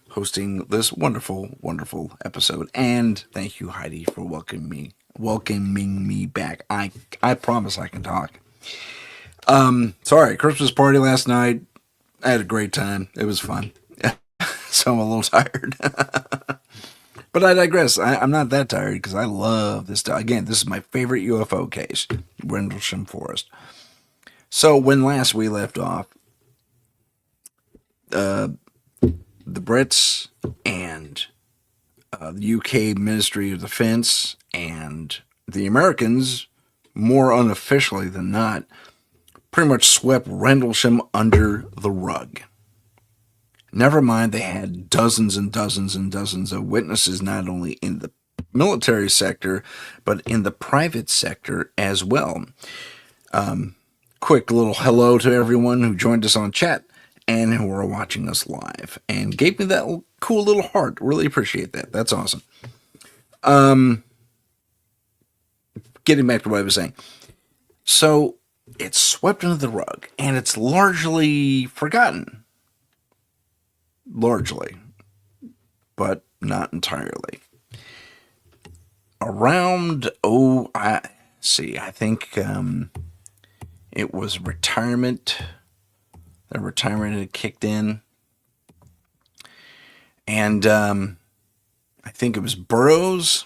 hosting this wonderful, wonderful episode. And thank you, Heidi, for welcoming me back. I promise I can talk. Sorry, Christmas party last night. I had a great time. It was fun. So I'm a little tired. But I digress. I'm not that tired because I love this. Again, this is my favorite UFO case, Rendlesham Forest. So when last we left off, the Brits and the UK Ministry of Defense and the Americans, more unofficially than not, pretty much swept Rendlesham under the rug. Never mind, they had dozens and dozens and dozens of witnesses, not only in the military sector, but in the private sector as well. Quick little hello to everyone who joined us on chat and who are watching us live and gave me that cool little heart. Really appreciate that. That's awesome. Getting back to what I was saying. So it's swept under the rug and it's largely forgotten. Largely, but not entirely. around, I think it was retirement. The retirement had kicked in. And I think it was Burroughs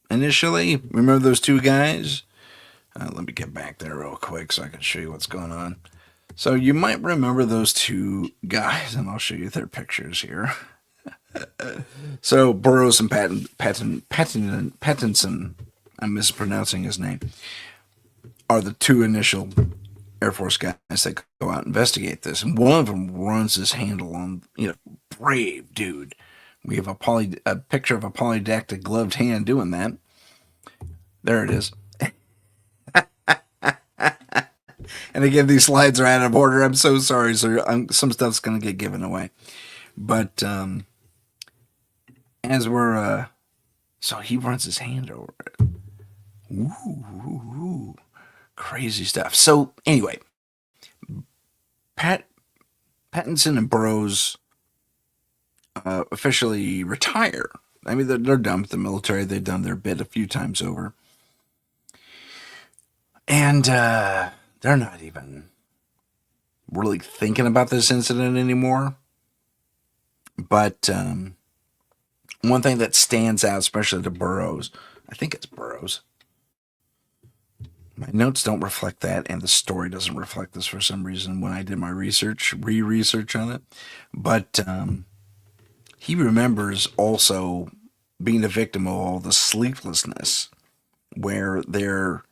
initially. Remember those two guys? Let me get back there real quick so I can show you what's going on. So you might remember those two guys, and I'll show you their pictures here. So Burroughs and Pattinson, I'm mispronouncing his name, are the two initial Air Force guys that go out and investigate this. And one of them runs his handle on, brave dude. We have a picture of a polydactyl gloved hand doing that. There it is. And again, these slides are out of order. I'm so sorry, sir. Some stuff's going to get given away. But as we're... so he runs his hand over it. Ooh, crazy stuff. So anyway, Pattinson and Burroughs officially retire. I mean, they're done with the military. They've done their bit a few times over. And they're not even really thinking about this incident anymore. But one thing that stands out, especially to Burroughs, I think it's Burroughs. My notes don't reflect that, and the story doesn't reflect this for some reason when I did my re-research on it. But he remembers also being a victim of all the sleeplessness, where they're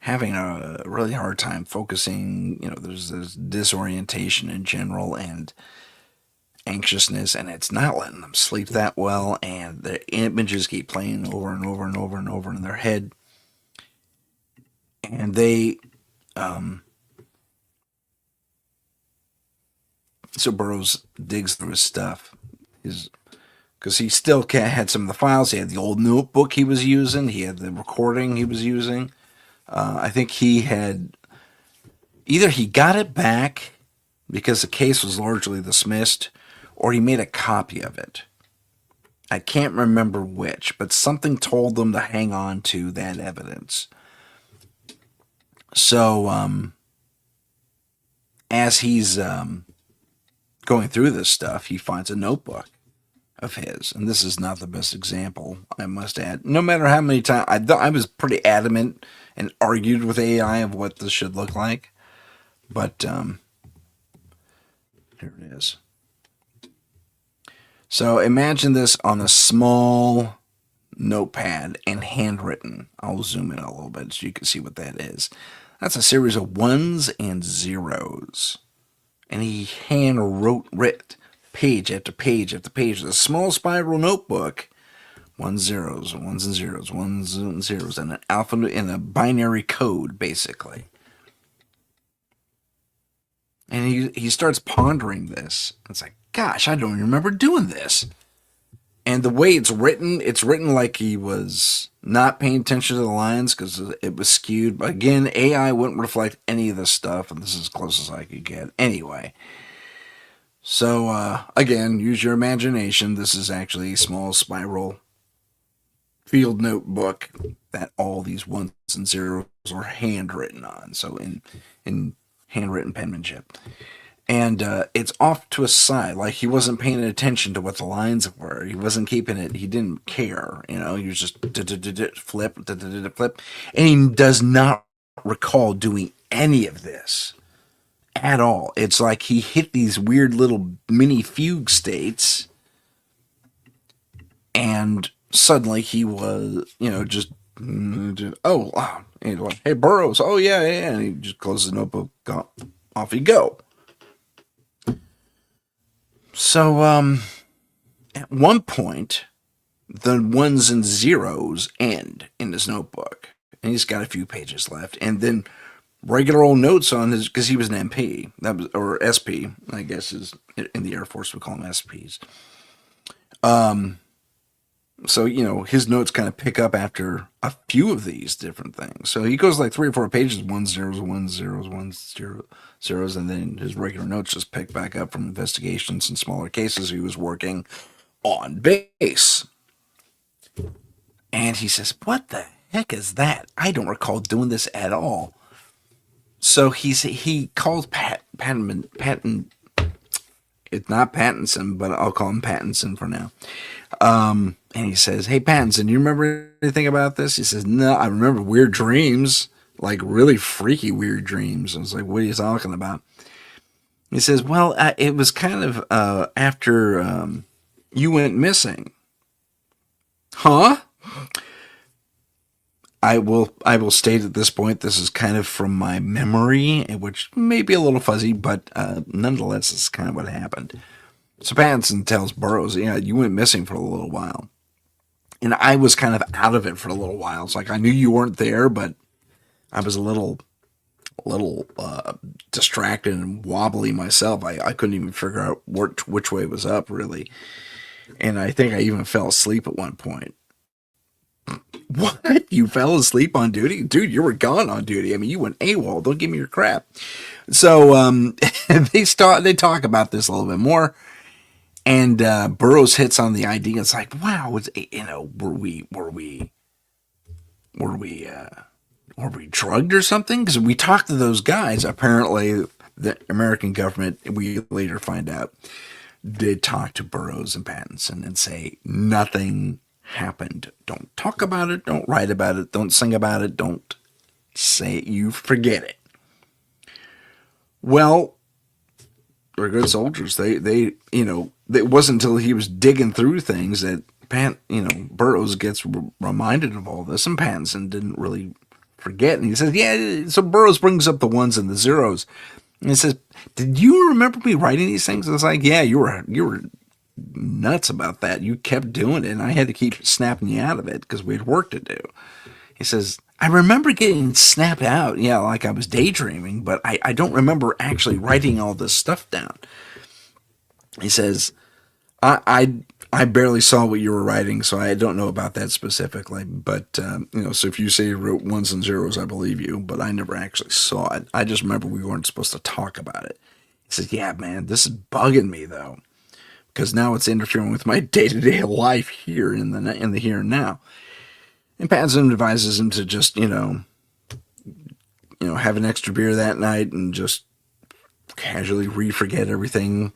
having a really hard time focusing. There's this disorientation in general and anxiousness, and it's not letting them sleep that well, and the images keep playing over and over and over and over in their head. And they, so Burroughs digs through his stuff, because he still had some of the files. He had the old notebook he was using. He had the recording he was using. I think he had, either he got it back because the case was largely dismissed, or he made a copy of it. I can't remember which, but something told them to hang on to that evidence. So, as he's going through this stuff, he finds a notebook of his. And this is not the best example, I must add. No matter how many times, I was pretty adamant and argued with AI of what this should look like. But here it is. So imagine this on a small notepad and handwritten. I'll zoom in a little bit so you can see what that is. That's a series of ones and zeros. And he hand wrote page after page after page with a small spiral notebook. Ones, zeros, ones and zeros, ones and zeros, and an alphabet in a binary code, basically. And he starts pondering this. It's like, gosh, I don't even remember doing this. And the way it's written like he was not paying attention to the lines because it was skewed. But again, AI wouldn't reflect any of this stuff, and this is as close as I could get. Anyway, so again, use your imagination. This is actually a small spiral field notebook that all these ones and zeros are handwritten on. So in handwritten penmanship. And it's off to a side, like he wasn't paying attention to what the lines were. He wasn't keeping it. He didn't care, He was just flip, flip. And he does not recall doing any of this at all. It's like he hit these weird little mini fugue states, and suddenly he was, just, hey, Burroughs, oh, yeah, and he just closes the notebook, off you go. So, at one point, the ones and zeros end in his notebook, and he's got a few pages left, and then regular old notes on his, because he was an MP, or SP, I guess is in the Air Force we call them SPs. So, his notes kind of pick up after a few of these different things. So he goes like 3 or 4 pages, 1 zeros, 1 zeros, 1 zeros, and then his regular notes just pick back up from investigations and smaller cases he was working on base. And he says, what the heck is that? I don't recall doing this at all. So he calls Patton. It's not Pattinson, but I'll call him Pattinson for now. And he says, hey, Pattinson, you remember anything about this? He says, no, I remember weird dreams, like really freaky weird dreams. I was like, what are you talking about? He says, well, it was kind of after you went missing. Huh? I will state at this point, this is kind of from my memory, which may be a little fuzzy, but nonetheless, this is kind of what happened. So Pattinson tells Burroughs, yeah, you went missing for a little while. And I was kind of out of it for a little while. It's like I knew you weren't there, but I was a little distracted and wobbly myself. I couldn't even figure out which way was up, really. And I think I even fell asleep at one point. What? You fell asleep on duty? Dude, you were gone on duty. I mean, you went AWOL. Don't give me your crap. So they talk about this a little bit more. And Burroughs hits on the idea. It's like, wow, were we drugged or something? Because we talked to those guys. Apparently, the American government, we later find out, did talk to Burroughs and Pattinson and say nothing happened. Don't talk about it. Don't write about it. Don't sing about it. Don't say it. You forget it. Well, they're good soldiers. They it wasn't until he was digging through things that Burroughs gets reminded of all this, and Pattinson didn't really forget. And he says, yeah, so Burroughs brings up the ones and the zeros. And he says, did you remember me writing these things? And it's like, yeah, you were nuts about that. You kept doing it, and I had to keep snapping you out of it because we had work to do. He says, I remember getting snapped out, yeah, like I was daydreaming, but I don't remember actually writing all this stuff down. He says, I barely saw what you were writing, so I don't know about that specifically. But, so if you say you wrote ones and zeros, I believe you, but I never actually saw it. I just remember we weren't supposed to talk about it. He says, yeah, man, this is bugging me, though, because now it's interfering with my day-to-day life here in the here and now. And Pattinson advises him to just, have an extra beer that night and just casually re-forget everything.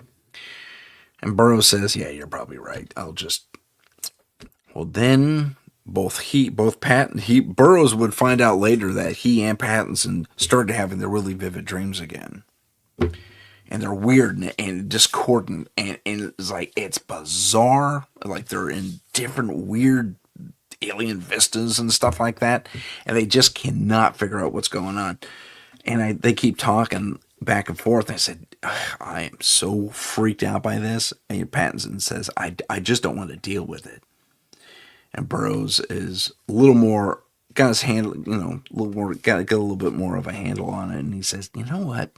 And Burroughs says, yeah, you're probably right. Well, then Burroughs would find out later that he and Pattinson started having their really vivid dreams again. And they're weird and discordant. And it's like, it's bizarre. Like they're in different weird alien vistas and stuff like that. And they just cannot figure out what's going on. And they keep talking back and forth. I said, I am so freaked out by this. And Pattinson says, I just don't want to deal with it. And Burroughs is a little more, got his handle, a little more, got to get a little bit more of a handle on it. And he says, you know what?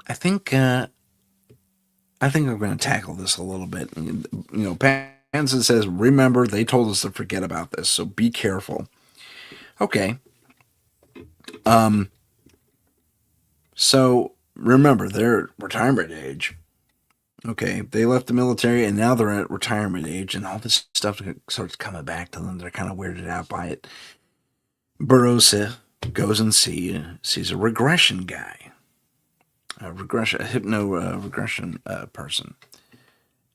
I think I'm going to tackle this a little bit. And, Pattinson says, remember, they told us to forget about this, so be careful. Okay. So remember, they're retirement age. Okay, they left the military and now they're at retirement age, and all this stuff starts coming back to them. They're kind of weirded out by it. Burroughs goes and sees a regression guy, a hypno regression person,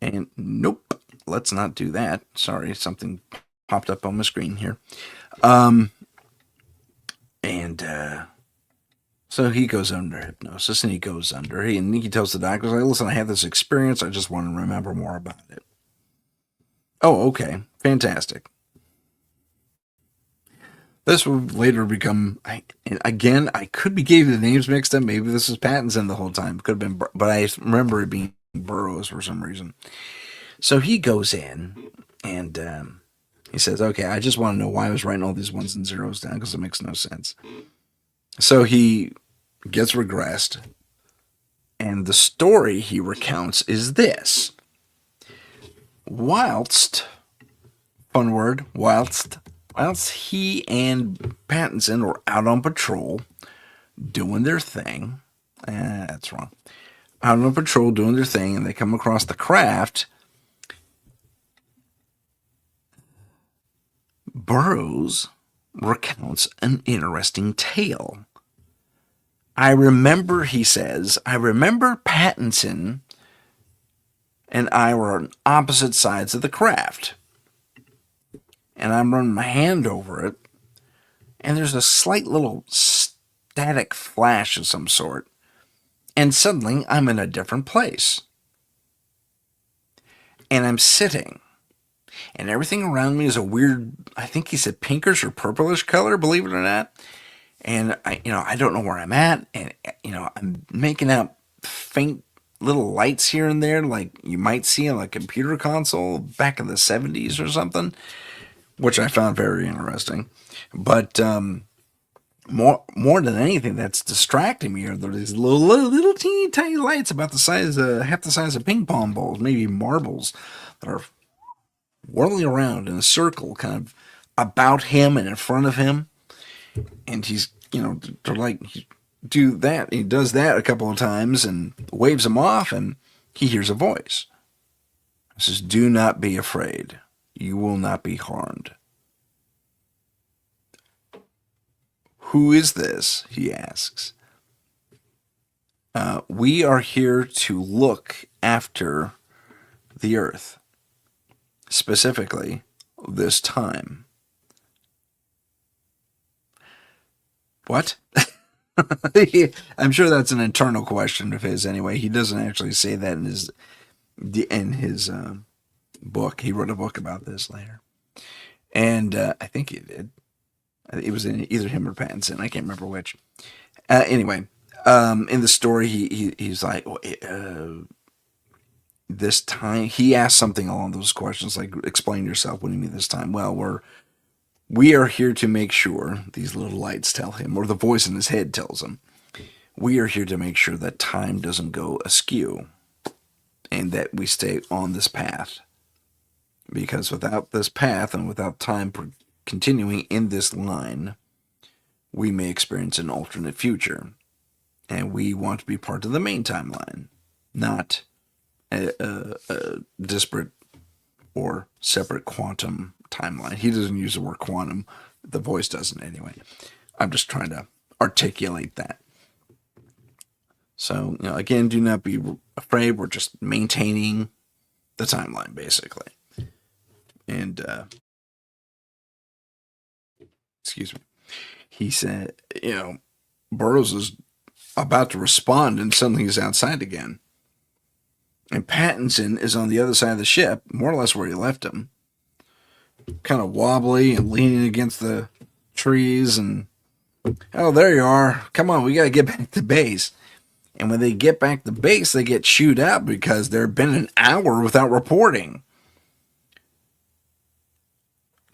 and nope, let's not do that. Sorry, something popped up on my screen here. So he goes under hypnosis, and he tells the doctors, like, listen, I had this experience. I just want to remember more about it. Oh, okay. Fantastic. This will later become, I could be getting the names mixed up. Maybe this is Pattinson the whole time. Could have been, but I remember it being Burroughs for some reason. So he goes in, and he says, okay, I just want to know why I was writing all these ones and zeros down, because it makes no sense. So he gets regressed, and the story he recounts is this. Whilst he and Pattinson were out on patrol doing their thing, that's wrong, out on patrol doing their thing, and they come across the craft, Burroughs recounts an interesting tale. I remember, he says, I remember Pattinson and I were on opposite sides of the craft. And I'm running my hand over it, and there's a slight little static flash of some sort. And suddenly I'm in a different place. And I'm sitting. And everything around me is a weird, I think he said pinkish or purplish color, believe it or not. And I don't know where I'm at. And, I'm making out faint little lights here and there, like you might see on a computer console back in the 70s or something, which I found very interesting. But more than anything, that's distracting me are these little teeny tiny lights about the size of half the size of ping pong balls, maybe marbles, that are whirling around in a circle, kind of about him and in front of him. And he's, they're like, do that. He does that a couple of times and waves them off, and he hears a voice. It says, "Do not be afraid. You will not be harmed." "Who is this?" he asks. "We are here to look after the earth, specifically this time." What? I'm sure that's an internal question of his anyway. He doesn't actually say that in his book. He wrote a book about this later. And I think he did. It was in either him or Pattinson. I can't remember which. Anyway, in the story, he's like, this time, he asked something along those questions, like, explain yourself. What do you mean this time? Well, we are here to make sure, these little lights tell him, or the voice in his head tells him, we are here to make sure that time doesn't go askew and that we stay on this path. Because without this path and without time continuing in this line, we may experience an alternate future. And we want to be part of the main timeline, not a disparate or separate quantum timeline. He doesn't use the word quantum. The voice doesn't anyway. I'm just trying to articulate that. So, again, do not be afraid. We're just maintaining the timeline, basically. And, excuse me. He said, Burroughs is about to respond and suddenly he's outside again. And Pattinson is on the other side of the ship, more or less where he left him. Kind of wobbly and leaning against the trees. And, oh, there you are. Come on, we got to get back to base. And when they get back to base, they get chewed out because they've been an hour without reporting.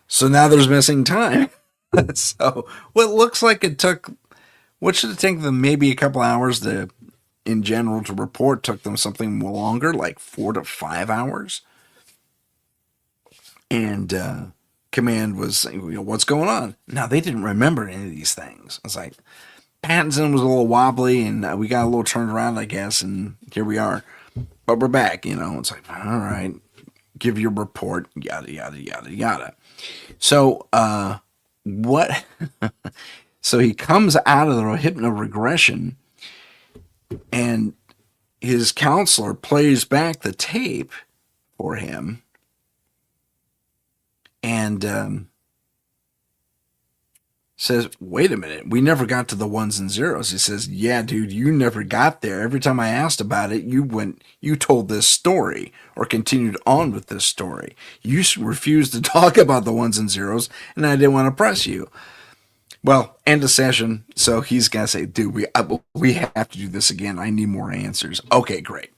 So now there's missing time. So what looks like what should have taken them maybe a couple hours in general to report, took them something longer, like 4 to 5 hours. And command was saying, what's going on? Now, they didn't remember any of these things. It's like, Pattinson was a little wobbly, and we got a little turned around, I guess, and here we are. But we're back, It's like, all right, give your report, yada, yada, yada, yada. So, what? So he comes out of the hypnoregression, and his counselor plays back the tape for him, and says, wait a minute, we never got to the ones and zeros. He says, yeah, dude, you never got there. Every time I asked about it, you told this story or continued on with this story. You refused to talk about the ones and zeros, and I didn't want to press you. Well, end of session. So he's got to say, dude, we have to do this again. I need more answers. Okay, great.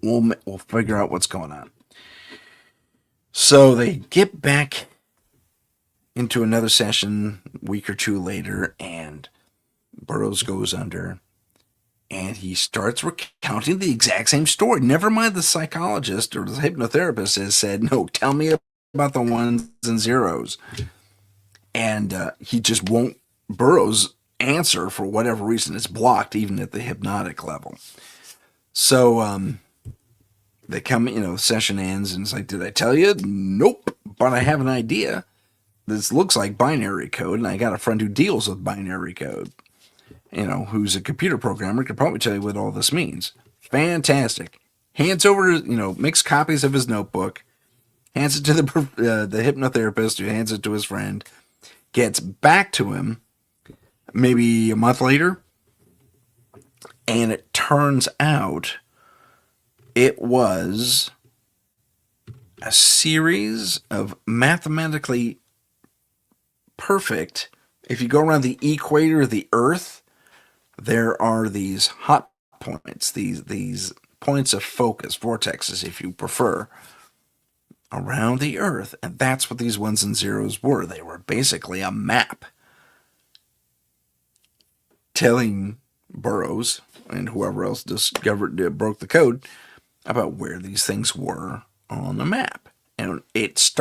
We'll figure out what's going on. So they get back into another session a week or two later, and Burroughs goes under, and he starts recounting the exact same story. Never mind the psychologist or the hypnotherapist has said, no, tell me about the ones and zeros. And he just won't, Burroughs answer for whatever reason. It's blocked even at the hypnotic level. So they come, the session ends, and it's like, did I tell you? Nope, but I have an idea. this looks like binary code, and I got a friend who deals with binary code, who's a computer programmer, could probably tell you what all this means. Fantastic. Hands over, makes copies of his notebook, hands it to the hypnotherapist, who hands it to his friend, gets back to him maybe a month later, and it turns out it was a series of mathematically perfect. If you go around the equator of the Earth, there are these hot points, these points of focus, vortexes if you prefer, around the Earth. And that's what these ones and zeros were. They were basically a map telling Burroughs and whoever else broke the code about where these things were on the map. And it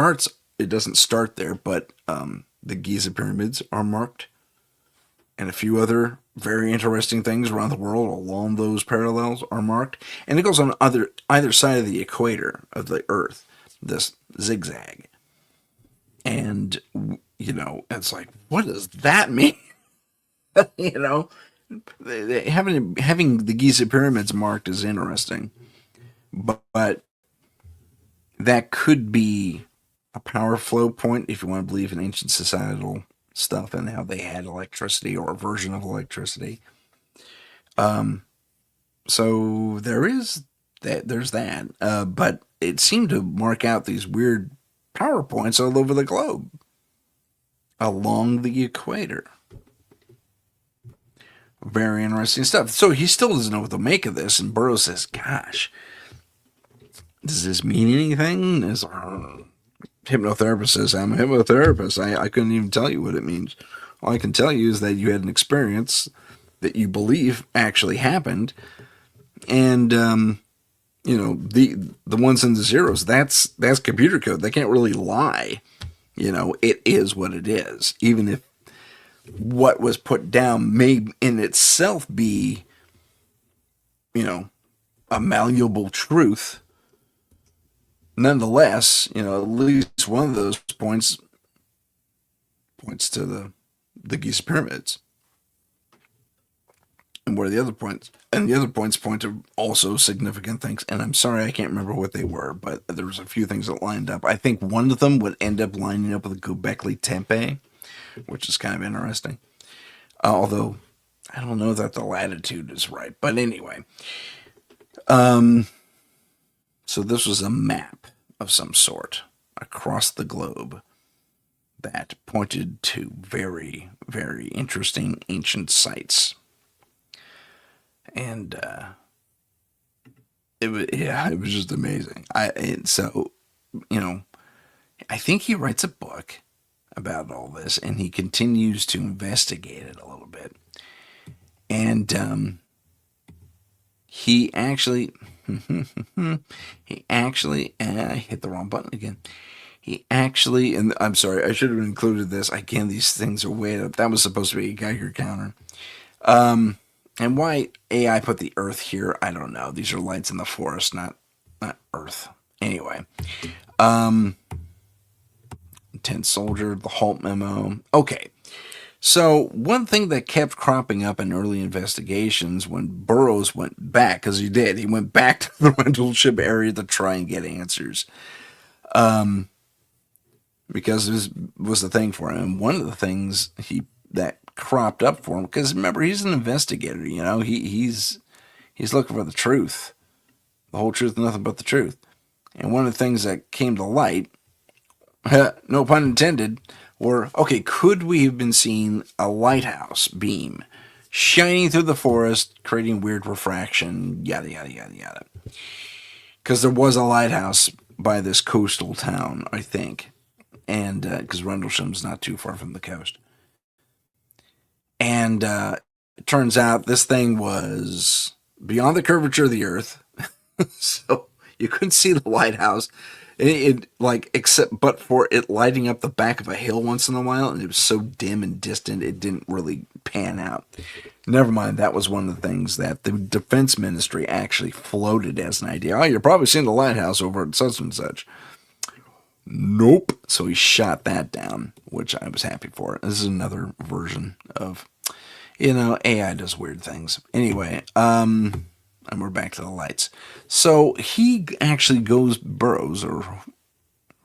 doesn't start there, but the Giza pyramids are marked, and a few other very interesting things around the world along those parallels are marked. And it goes on either side of the equator of the Earth, this zigzag. And, it's like, what does that mean? Having the Giza pyramids marked is interesting, but that could be a power flow point if you want to believe in ancient societal stuff and how they had electricity or a version of electricity. So there's that. But it seemed to mark out these weird power points all over the globe along the equator. Very interesting stuff. So he still doesn't know what to make of this, and Burroughs says, gosh, does this mean anything? Hypnotherapist says, I'm a hypnotherapist. I couldn't even tell you what it means. All I can tell you is that you had an experience that you believe actually happened. And, the ones and the zeros, that's computer code. They can't really lie. It is what it is. Even if what was put down may in itself be, a malleable truth. Nonetheless, at least one of those points to the Giza pyramids, and where the other points point to also significant things. And I'm sorry, I can't remember what they were, but there was a few things that lined up. I think one of them would end up lining up with the Göbekli Tepe, which is kind of interesting. Although I don't know that the latitude is right, but anyway. So this was a map of some sort across the globe that pointed to very, very interesting ancient sites. And it was just amazing. I think he writes a book about all this, and he continues to investigate it a little bit. And he actually I hit the wrong button again. And I'm sorry, I should have included this. Again, these things are way up. That was supposed to be a Geiger counter. And why AI put the Earth here, I don't know. These are lights in the forest, not Earth. Anyway. Intense Soldier, the Halt Memo. Okay. So one thing that kept cropping up in early investigations when Burroughs went back, because he went back to the Rendlesham area to try and get answers. Because this was the thing for him. And one of the things that cropped up for him, because remember, he's an investigator, he's looking for the truth. The whole truth, nothing but the truth. And one of the things that came to light, no pun intended, were, could we have been seeing a lighthouse beam shining through the forest, creating weird refraction, yada, yada, yada, yada. Because there was a lighthouse by this coastal town, I think. And because Rendlesham's not too far from the coast. And it turns out this thing was beyond the curvature of the Earth. So you couldn't see the lighthouse. Except for it lighting up the back of a hill once in a while, and it was so dim and distant, it didn't really pan out. Never mind, that was one of the things that the Defense Ministry actually floated as an idea. Oh, you're probably seeing the lighthouse over at such and such. Nope. So he shot that down, which I was happy for. This is another version of, AI does weird things. Anyway, and we're back to the lights. So he actually burrows or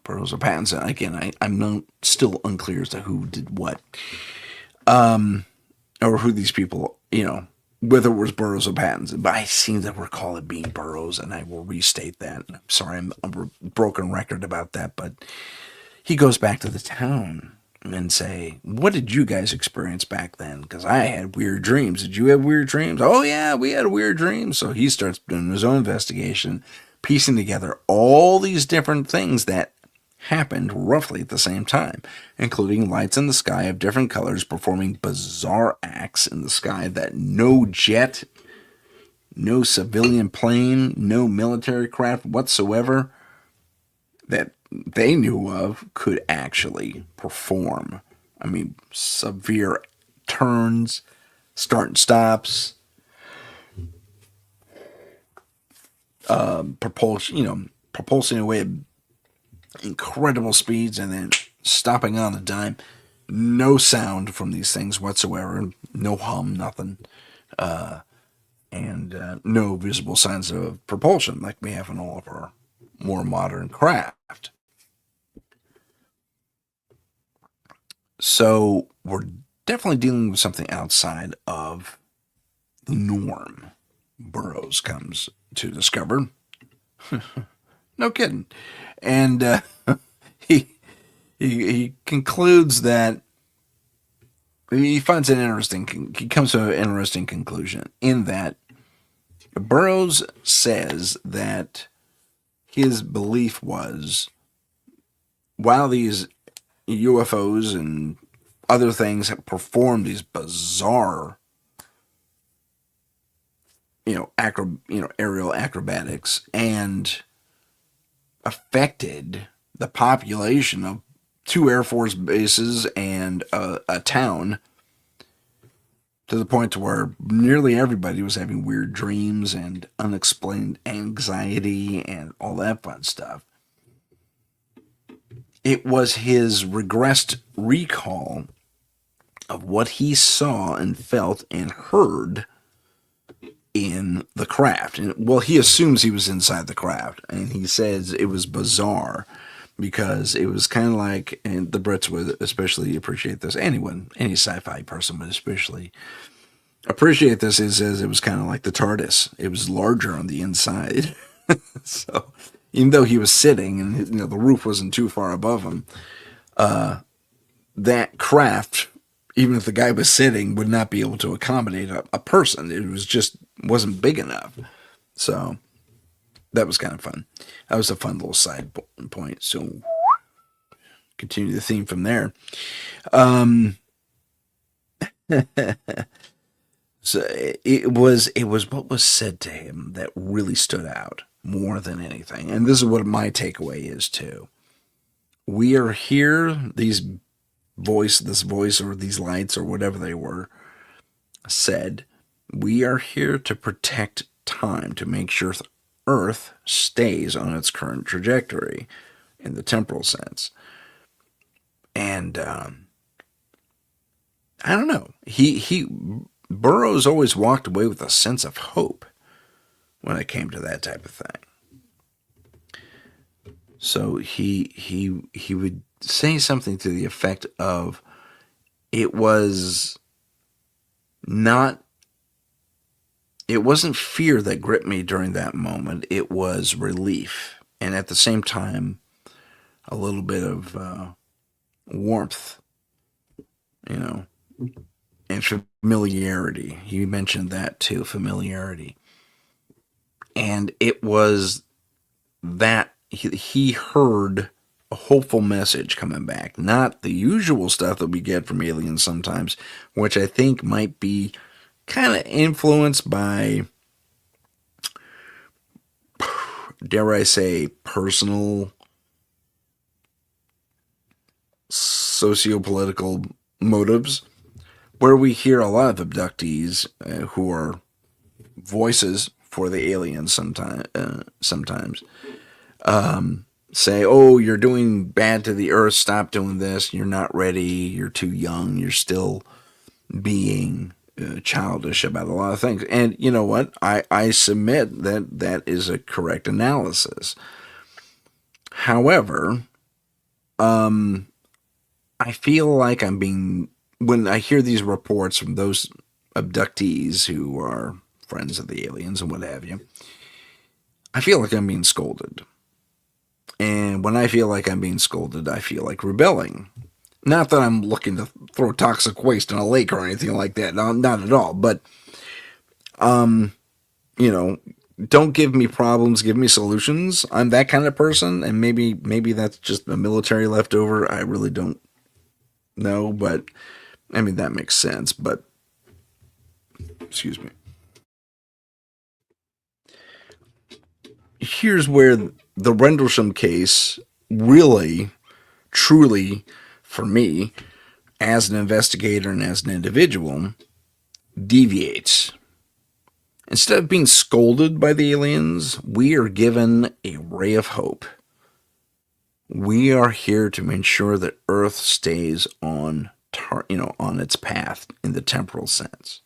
Pattinson. Again, I'm not, still unclear as to who did what, or who these people, whether it was Burroughs or Pattinson. But I seem to recall it being Burroughs, and I will restate that. I'm sorry, I'm a broken record about that, but he goes back to the town and say, what did you guys experience back then? Because I had weird dreams. Did you have weird dreams? Oh, yeah, we had weird dreams. So he starts doing his own investigation, piecing together all these different things that happened roughly at the same time, including lights in the sky of different colors performing bizarre acts in the sky that no jet, no civilian plane, no military craft whatsoever that they knew of could actually perform. I mean, severe turns, start and stops, propulsing away at incredible speeds and then stopping on a dime. No sound from these things whatsoever. No hum, nothing. And no visible signs of propulsion like we have in all of our more modern craft. So we're definitely dealing with something outside of the norm. Burroughs comes to discover. No kidding. And he concludes that he finds it interesting. He comes to an interesting conclusion in that Burroughs says that his belief was, while these UFOs and other things have performed these bizarre, aerial acrobatics and affected the population of 2 Air Force bases and a town to the point to where nearly everybody was having weird dreams and unexplained anxiety and all that fun stuff. It was his regressed recall of what he saw and felt and heard in the craft. And, well, he assumes he was inside the craft, and he says it was bizarre because it was kind of like, and the Brits would especially appreciate this, any sci-fi person would especially appreciate this. He says it was kind of like the TARDIS. It was larger on the inside. So even though he was sitting and the roof wasn't too far above him, that craft, even if the guy was sitting, would not be able to accommodate a person. It was just wasn't big enough. So that was kind of fun. That was a fun little side point. So continue the theme from there. So it was what was said to him that really stood out more than anything. And this is what my takeaway is too. We are here, this voice or these lights or whatever they were said, we are here to protect time, to make sure Earth stays on its current trajectory in the temporal sense. And I don't know. Burroughs always walked away with a sense of hope when it came to that type of thing. So he would say something to the effect of, it wasn't fear that gripped me during that moment. It was relief. And at the same time, a little bit of warmth, and familiarity. He mentioned that too, familiarity. And it was that he heard a hopeful message coming back, not the usual stuff that we get from aliens sometimes, which I think might be kind of influenced by, dare I say, personal socio-political motives, where we hear a lot of abductees who are voices for the aliens sometimes, say, oh, you're doing bad to the earth, stop doing this, you're not ready, you're too young, you're still being childish about a lot of things. And you know what? I submit that that is a correct analysis. However, I feel like I'm being, when I hear these reports from those abductees who are friends of the aliens and what have you, I feel like I'm being scolded. And when I feel like I'm being scolded, I feel like rebelling. Not that I'm looking to throw toxic waste in a lake or anything like that. No, not at all. But, you know, don't give me problems, give me solutions. I'm that kind of person. And maybe that's just a military leftover. I really don't know. But, I mean, that makes sense. But, excuse me. Here's where the Rendlesham case really, truly, for me, as an investigator and as an individual, deviates. Instead of being scolded by the aliens, we are given a ray of hope. We are here to ensure that Earth stays on, on its path in the temporal sense.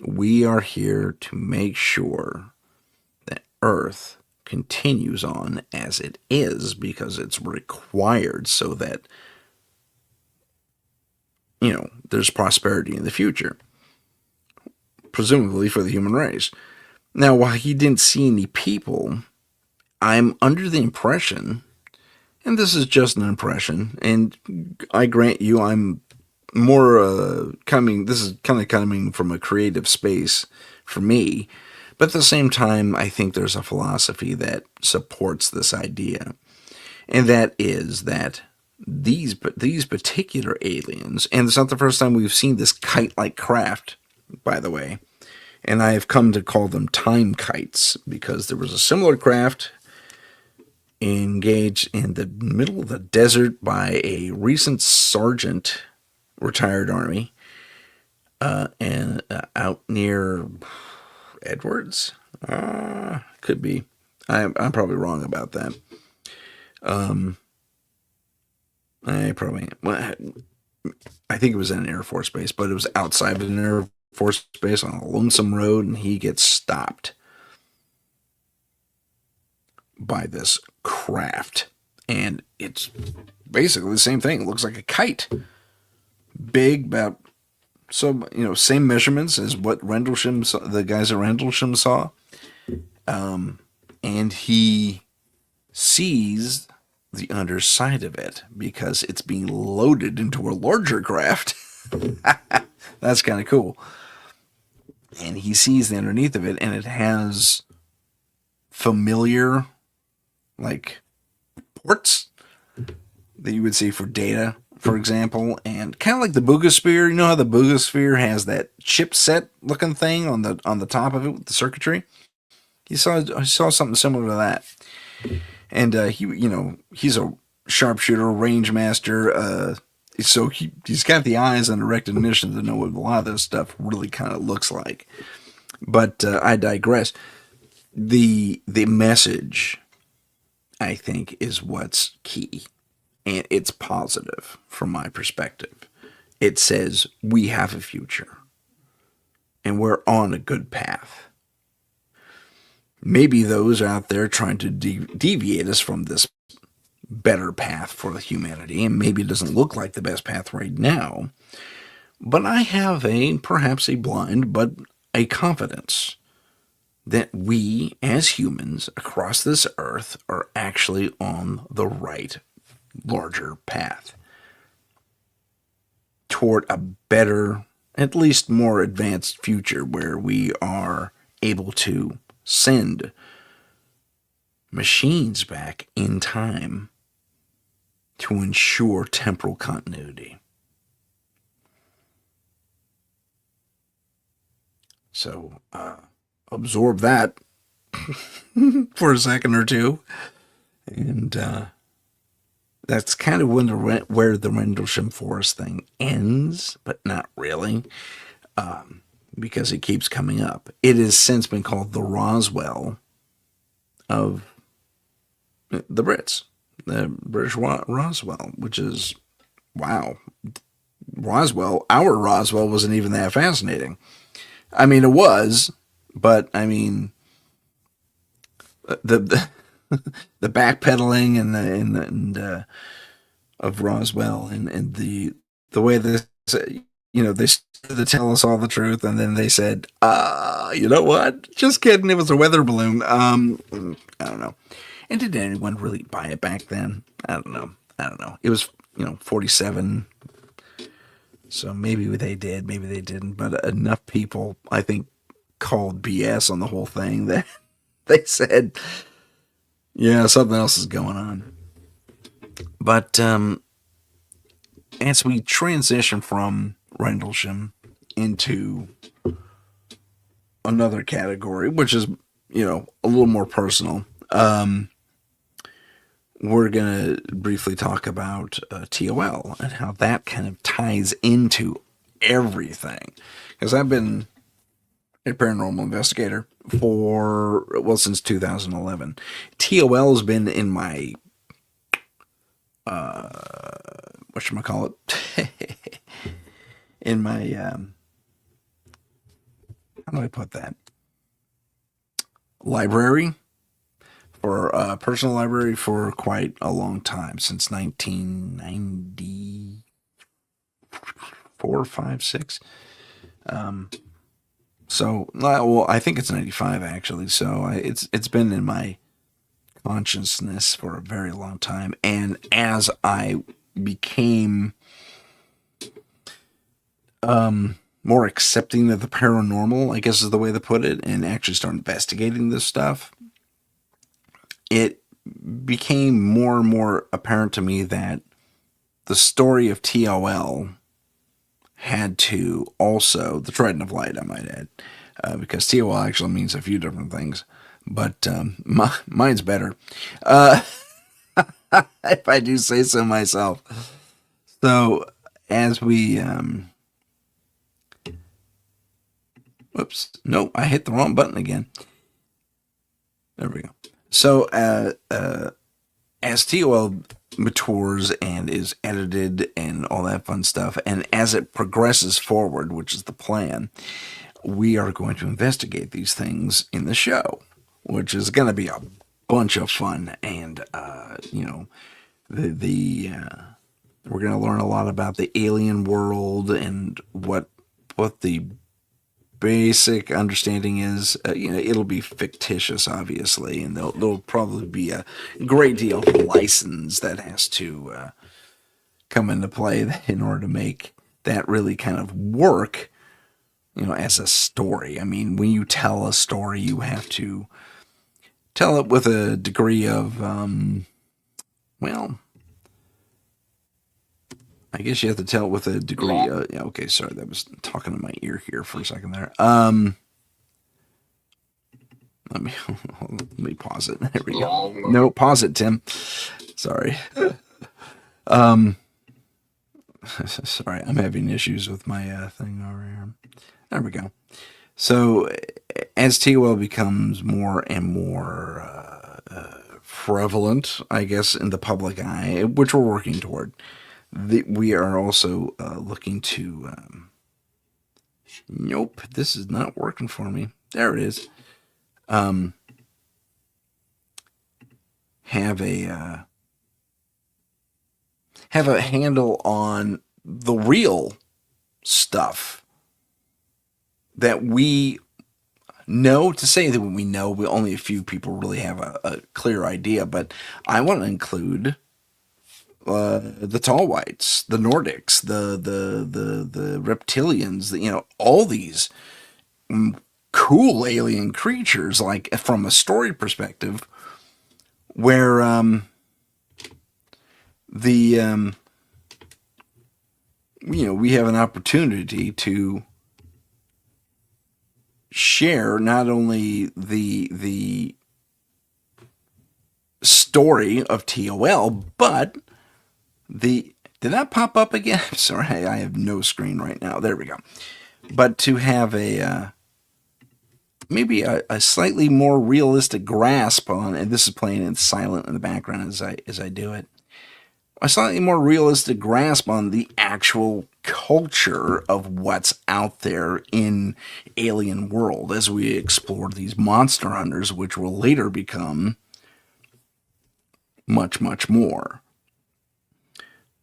We are here to make sure that Earth continues on as it is because it's required so that, there's prosperity in the future, presumably for the human race. Now, while he didn't see any people, I'm under the impression, and this is just an impression, and I grant you I'm more this is kind of coming from a creative space for me, but at the same time, I think there's a philosophy that supports this idea, and that is that these particular aliens, and it's not the first time we've seen this kite-like craft, by the way, and I have come to call them time kites because there was a similar craft engaged in the middle of the desert by a recent sergeant, retired Army, and out near Edwards. Could be. I'm probably wrong about that. I think it was in an Air Force base, but it was outside of an Air Force base on a lonesome road, and he gets stopped by this craft. And it's basically the same thing. It looks like a kite. Big, about, same measurements as what the guys at Rendlesham saw. And he sees the underside of it because it's being loaded into a larger craft. That's kind of cool. And he sees the underneath of it, and it has familiar, like, ports that you would see for data, for example, and kind of like the Boogosphere. You know how the Boogosphere has that chipset looking thing on the top of it with the circuitry? I saw something similar to that. And he's a sharpshooter, range master, so he's got the eyes and the recognition to know what a lot of this stuff really kind of looks like. But I digress. The message, I think, is what's key. And it's positive from my perspective. It says we have a future. And we're on a good path. Maybe those out there trying to deviate us from this better path for humanity, and maybe it doesn't look like the best path right now, but I have perhaps a blind, but a confidence that we as humans across this earth are actually on the right, larger path toward a better, at least more advanced future where we are able to send machines back in time to ensure temporal continuity. So, absorb that for a second or two. And that's kind of where the Rendlesham Forest thing ends, but not really, because it keeps coming up. It has since been called the Roswell of The Brits, the British Roswell, which is, wow. Our Roswell wasn't even that fascinating. I mean, it was, but I mean, the the backpedaling of Roswell and the way this, they started to tell us all the truth, and then they said, you know what? Just kidding. It was a weather balloon. I don't know. And did anyone really buy it back then? I don't know. It was, 47. So maybe they did, maybe they didn't. But enough people, I think, called BS on the whole thing that they said, yeah, something else is going on. But as we transition from Rendlesham into another category, which is, a little more personal, we're going to briefly talk about TOL and how that kind of ties into everything. Because I've been a paranormal investigator since 2011. TOL has been in my, whatchamacallit, in my, how do I put that? Library, for personal library for quite a long time, since 1994, 5, 6. So, well, I think it's 95 actually. So it's been in my consciousness for a very long time. And as I became more accepting of the paranormal, I guess is the way to put it, and actually start investigating this stuff, it became more and more apparent to me that the story of TOL had to also, the Trident of Light, I might add, because TOL actually means a few different things, but mine's better, if I do say so myself. So as we, whoops, nope, I hit the wrong button again. There we go. So as TOL matures and is edited and all that fun stuff, and as it progresses forward, which is the plan, we are going to investigate these things in the show, which is going to be a bunch of fun. And we're going to learn a lot about the alien world and what the basic understanding is. It'll be fictitious, obviously, and there'll probably be a great deal of license that has to come into play in order to make that really kind of work, as a story. I mean, when you tell a story, you have to tell it with a degree of, I guess you have to tell it with a degree. Okay, sorry, that was talking in my ear here for a second there. Let me pause it. There we go. No, pause it, Tim. Sorry. Sorry, I'm having issues with my thing over here. There we go. So as TOL becomes more and more prevalent, I guess, in the public eye, which we're working toward, we are also looking to, nope, this is not working for me. There it is. Have a handle on the real stuff that we know. To say that we know, only a few people really have a clear idea, but I want to include the tall whites, the Nordics, the reptilians, all these cool alien creatures, like from a story perspective, where we have an opportunity to share not only the story of TOL, but did that pop up again? I'm sorry, I have no screen right now. There we go. But to have a slightly more realistic grasp on, and this is playing in silent in the background as I do it, a slightly more realistic grasp on the actual culture of what's out there in alien world as we explore these monster hunters, which will later become much, much more.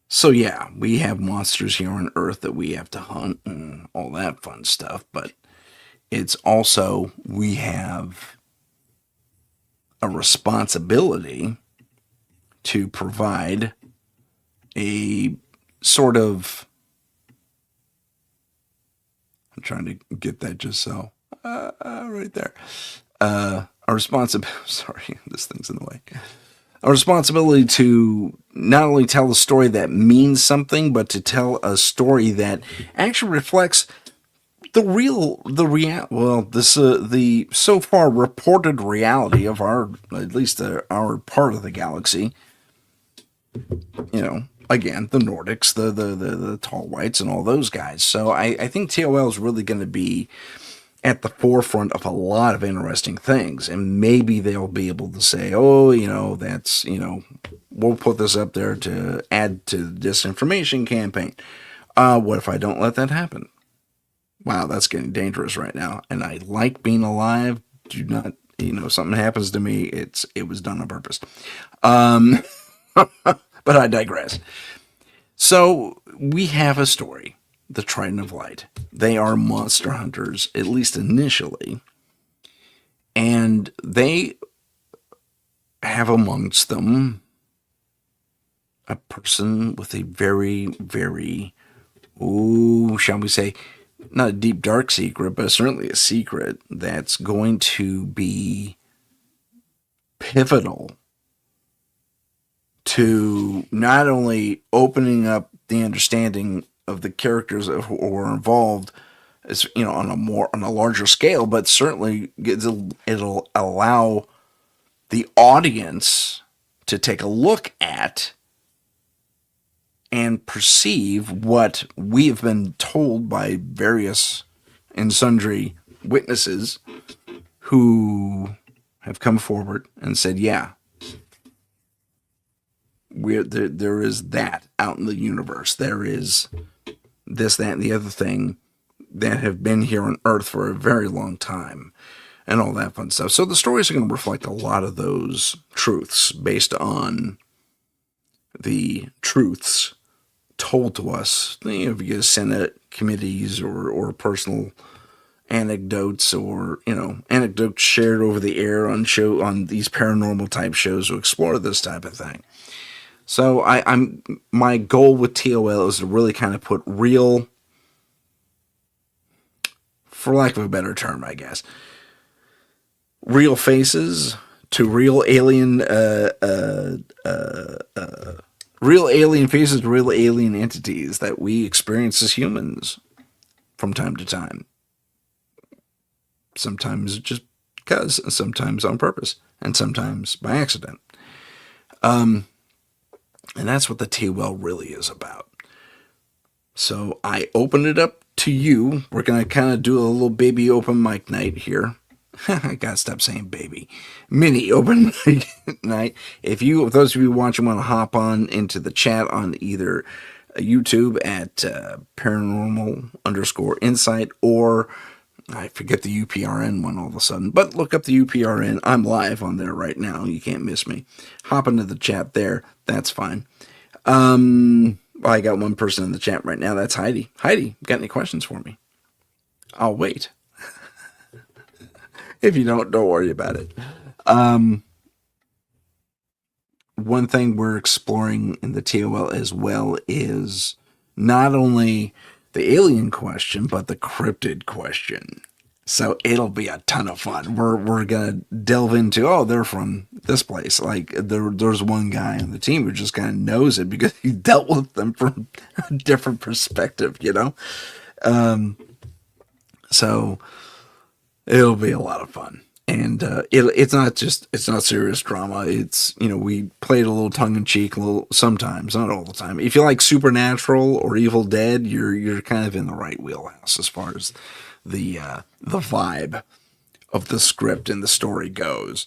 So yeah, we have monsters here on Earth that we have to hunt and all that fun stuff, but it's also, we have a responsibility to provide a sort of, I'm trying to get that just so, right there. A responsibility, sorry, this thing's in the way. A responsibility to not only tell a story that means something, but to tell a story that actually reflects the so far reported reality of at least our part of the galaxy. You know, again, the Nordics, the tall whites, and all those guys. So I think TOL is really going to be at the forefront of a lot of interesting things, and maybe they'll be able to say, oh, that's, we'll put this up there to add to the disinformation campaign. What if I don't let that happen? Wow, that's getting dangerous right now. And I like being alive. Do not, something happens to me, it was done on purpose. But I digress. So we have a story, the Trident of Light. They are monster hunters, at least initially. And they have amongst them a person with a very, very, shall we say, not a deep, dark secret, but certainly a secret that's going to be pivotal to not only opening up the understanding of the characters who are involved, as on a larger scale, but certainly it'll allow the audience to take a look at and perceive what we have been told by various and sundry witnesses who have come forward and said, yeah, there is that out in the universe. There is this, that, and the other thing that have been here on Earth for a very long time, and all that fun stuff. So the stories are going to reflect a lot of those truths based on the truths told to us, via Senate committees or personal anecdotes, or anecdotes shared over the air on these paranormal type shows to explore this type of thing. So my goal with TOL is to really kind of put real, for lack of a better term, I guess, real faces to real alien faces to real alien entities that we experience as humans from time to time. Sometimes just because, sometimes on purpose, and sometimes by accident. And that's what the TOL really is about. So I open it up to you. We're going to kind of do a little baby open mic night here. I gotta stop saying baby. Mini open mic night. If those of you watching want to hop on into the chat on either YouTube at paranormal_insight, or I forget the UPRN one all of a sudden, but look up the UPRN. I'm live on there right now. You can't miss me. Hop into the chat there. That's fine. I got one person in the chat right now. That's Heidi. Heidi, got any questions for me? I'll wait. If you don't worry about it. One thing we're exploring in the TOL as well is not only the alien question, but the cryptid question. So it'll be a ton of fun. We're gonna delve into, they're from this place. Like there's one guy on the team who just kind of knows it because he dealt with them from a different perspective, So it'll be a lot of fun. And it's not serious drama. It's, we played a little tongue in cheek, sometimes, not all the time. If you like Supernatural or Evil Dead, you're kind of in the right wheelhouse as far as the vibe of the script and the story goes.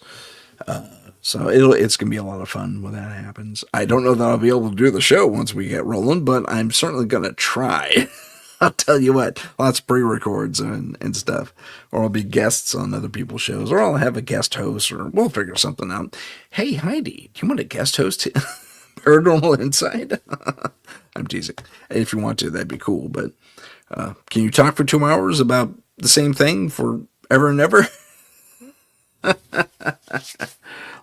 So it's going to be a lot of fun when that happens. I don't know that I'll be able to do the show once we get rolling, but I'm certainly going to try. I'll tell you what, lots of pre-records and stuff. Or I'll be guests on other people's shows, or I'll have a guest host, or we'll figure something out. Hey, Heidi, do you want a guest host? Paranormal Insight? I'm teasing. If you want to, that'd be cool. But can you talk for 2 hours about the same thing for ever and ever?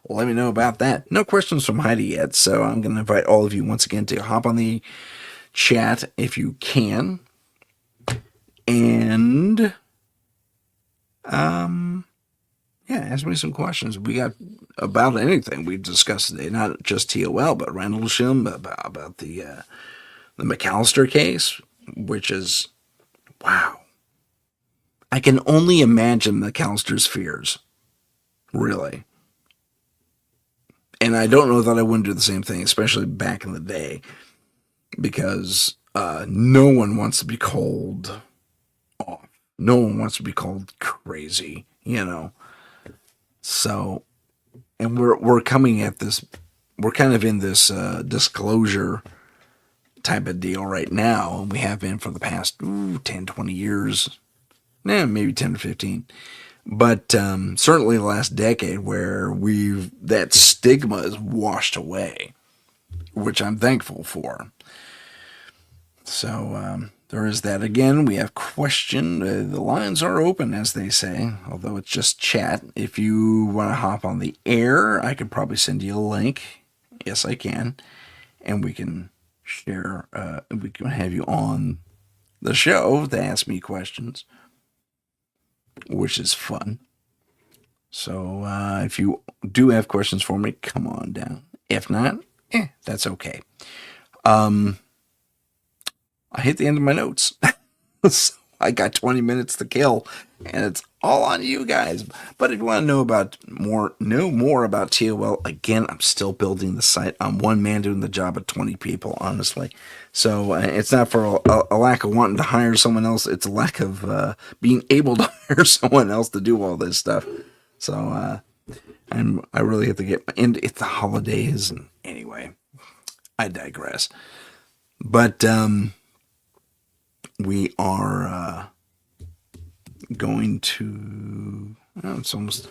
Let me know about that. No questions from Heidi yet, so I'm going to invite all of you once again to hop on the chat if you can. And, ask me some questions. We got about anything we've discussed today, not just TOL, but Rendlesham, about the McAlister case, which is, wow. I can only imagine McAlister's fears, really. And I don't know that I wouldn't do the same thing, especially back in the day, because no one wants to be called off. No one wants to be called crazy, So, and we're coming at this, we're kind of in this disclosure type of deal right now, and we have been for the past 10, 20 years, maybe 10 or 15. But certainly the last decade, where that stigma is washed away, which I'm thankful for. So there is that. Again, we have question. The lines are open, as they say, although it's just chat. If you want to hop on the air, I could probably send you a link. Yes, I can. And we can share, we can have you on the show to ask me questions, which is fun. So if you do have questions for me, come on down. If not, that's okay. I hit the end of my notes. So I got 20 minutes to kill, and it's all on you guys. But if you want to know more about TOL, again, I'm still building the site. I'm one man doing the job of 20 people, honestly. So it's not for a lack of wanting to hire someone else. It's a lack of being able to hire someone else to do all this stuff. So I really have to get, and it's the holidays. And anyway, I digress. But we are going to, it's almost,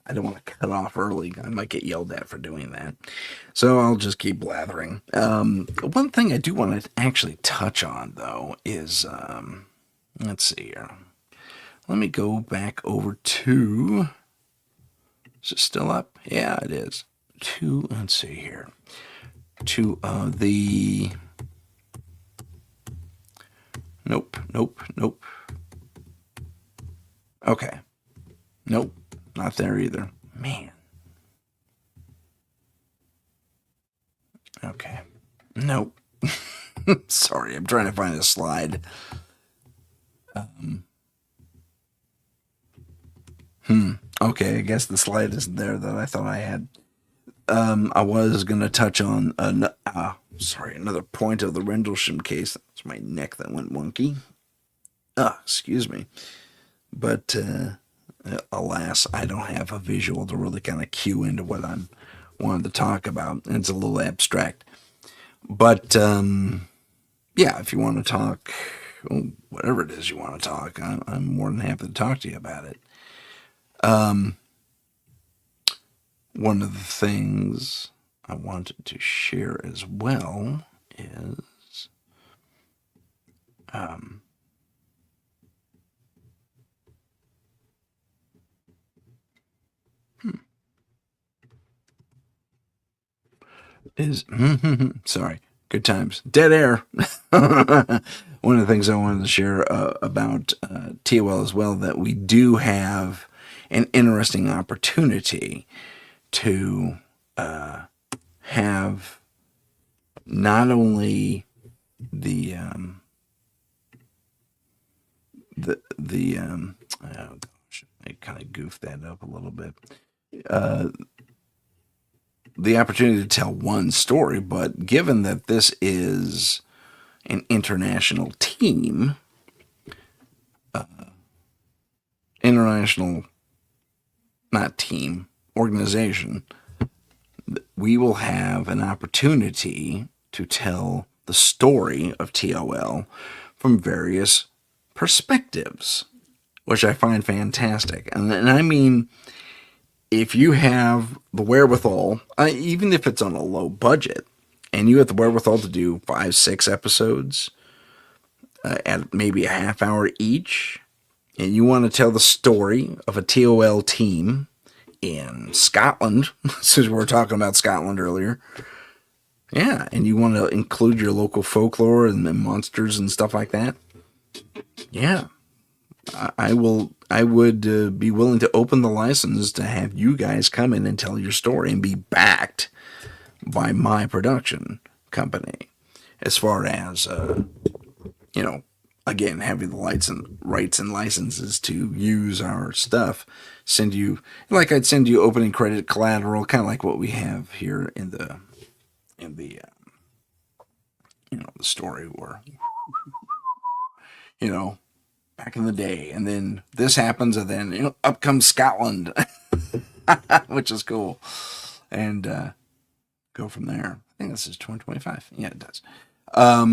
I don't want to cut off early. I might get yelled at for doing that. So I'll just keep blathering. One thing I do want to actually touch on, though, is, let's see here. Let me go back over to, is it still up? Yeah, it is. Let's see here. To the, nope. Okay. Nope, not there either. Man. Okay. Nope. Sorry, I'm trying to find a slide. Okay, I guess the slide isn't there that I thought I had. I was going to touch on, another point of the Rendlesham case. That's my neck that went wonky. Excuse me. But, alas, I don't have a visual to really kind of cue into what I'm wanting to talk about. And it's a little abstract. But, if you want to talk, whatever it is you want to talk, I'm more than happy to talk to you about it. One of the things I wanted to share as well is, sorry, good times, dead air. One of the things I wanted to share about TOL as well, that we do have an interesting opportunity to have not only the oh gosh, I kind of goofed that up a little bit. The opportunity to tell one story, but given that this is an international team, international not team, organization, we will have an opportunity to tell the story of TOL from various perspectives, which I find fantastic. And I mean, if you have the wherewithal, even if it's on a low budget, and you have the wherewithal to do 5-6 episodes at maybe a half hour each, and you want to tell the story of a TOL team in Scotland, since we were talking about Scotland earlier, yeah, and you want to include your local folklore and the monsters and stuff like that, yeah, I would be willing to open the license to have you guys come in and tell your story and be backed by my production company. As far as, again, having the rights and licenses to use our stuff, send you, like I'd send you opening credit collateral, kind of like what we have here in the the story where, back in the day, and then this happens, and then, up comes Scotland, which is cool, and go from there. I think this is 2025. Yeah, it does. There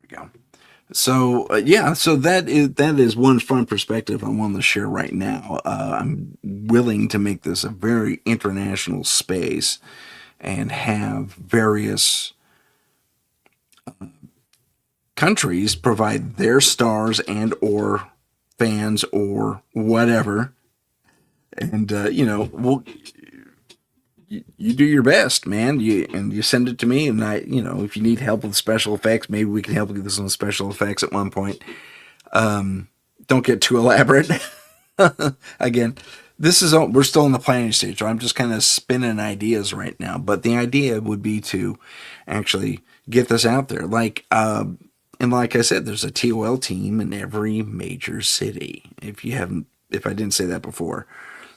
we go. So so that is one fun perspective I want to share right now. I'm willing to make this a very international space and have various countries provide their stars and or fans or whatever, and you do your best, man. You send it to me, and if you need help with special effects, maybe we can help you with some special effects at one point. Don't get too elaborate. Again, we're still in the planning stage, so I'm just kind of spinning ideas right now. But the idea would be to actually get this out there, and like I said, there's a TOL team in every major city. If I didn't say that before.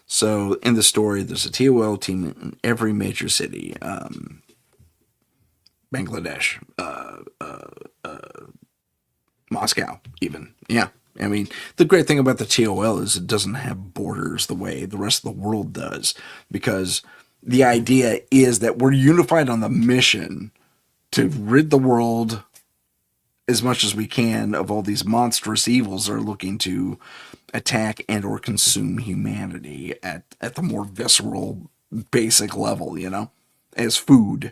So in the story, there's a TOL team in every major city, Bangladesh, Moscow, even. Yeah. I mean, the great thing about the TOL is it doesn't have borders the way the rest of the world does, because the idea is that we're unified on the mission to rid the world as much as we can of all these monstrous evils that are looking to attack and or consume humanity at the more visceral, basic level, as food.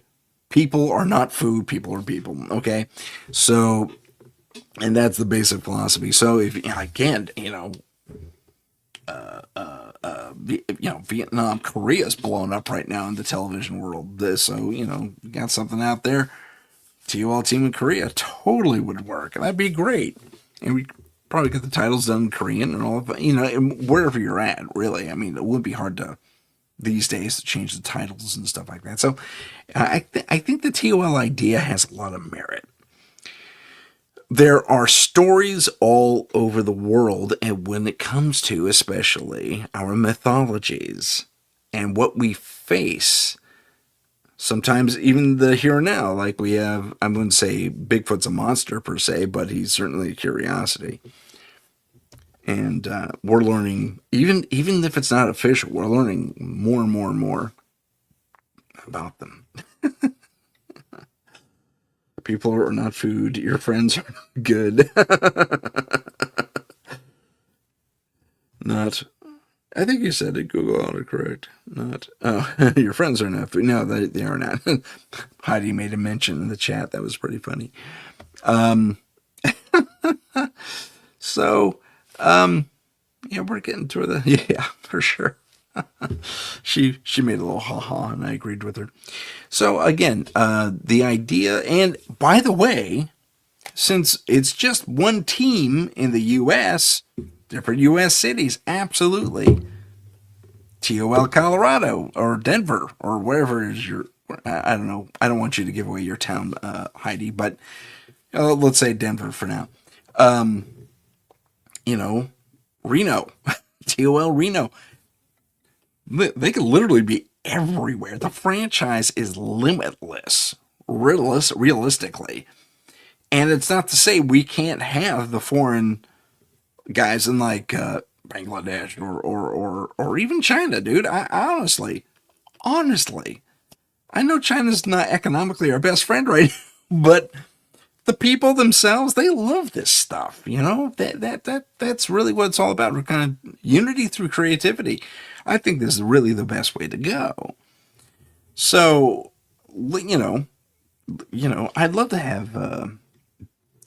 People are not food, people are people, okay? So, and that's the basic philosophy. So if, again, Vietnam, Korea's blown up right now in the television world. So, we got something out there. TOL team in Korea totally would work, and that'd be great. And we probably get the titles done in Korean and all of that, wherever you're at, really. I mean, it wouldn't be hard these days to change the titles and stuff like that. So I think the TOL idea has a lot of merit. There are stories all over the world, and when it comes to especially our mythologies and what we face, sometimes even the here and now, like we have, I wouldn't say Bigfoot's a monster per se, but he's certainly a curiosity. And we're learning, even if it's not official, we're learning more and more and more about them. People are not food. Your friends are good. Not, I think you said it, Google autocorrect. Not, your friends are not food. No, they are not. Heidi made a mention in the chat. That was pretty funny. So, we're getting through yeah, for sure. She made a little ha-ha, and I agreed with her. So again, the idea, and by the way, since it's just one team in the U.S., different U.S. cities, absolutely. TOL Colorado, or Denver, or wherever is your, I don't know, I don't want you to give away your town, Heidi, but let's say Denver for now. Reno, TOL Reno. They could literally be everywhere. The franchise is limitless, realistically. And it's not to say we can't have the foreign guys in like Bangladesh or even China, dude. I honestly, I know China's not economically our best friend right now, but the people themselves, they love this stuff. You know, that's really what it's all about. We're kind of unity through creativity. I think this is really the best way to go. So, I'd love to have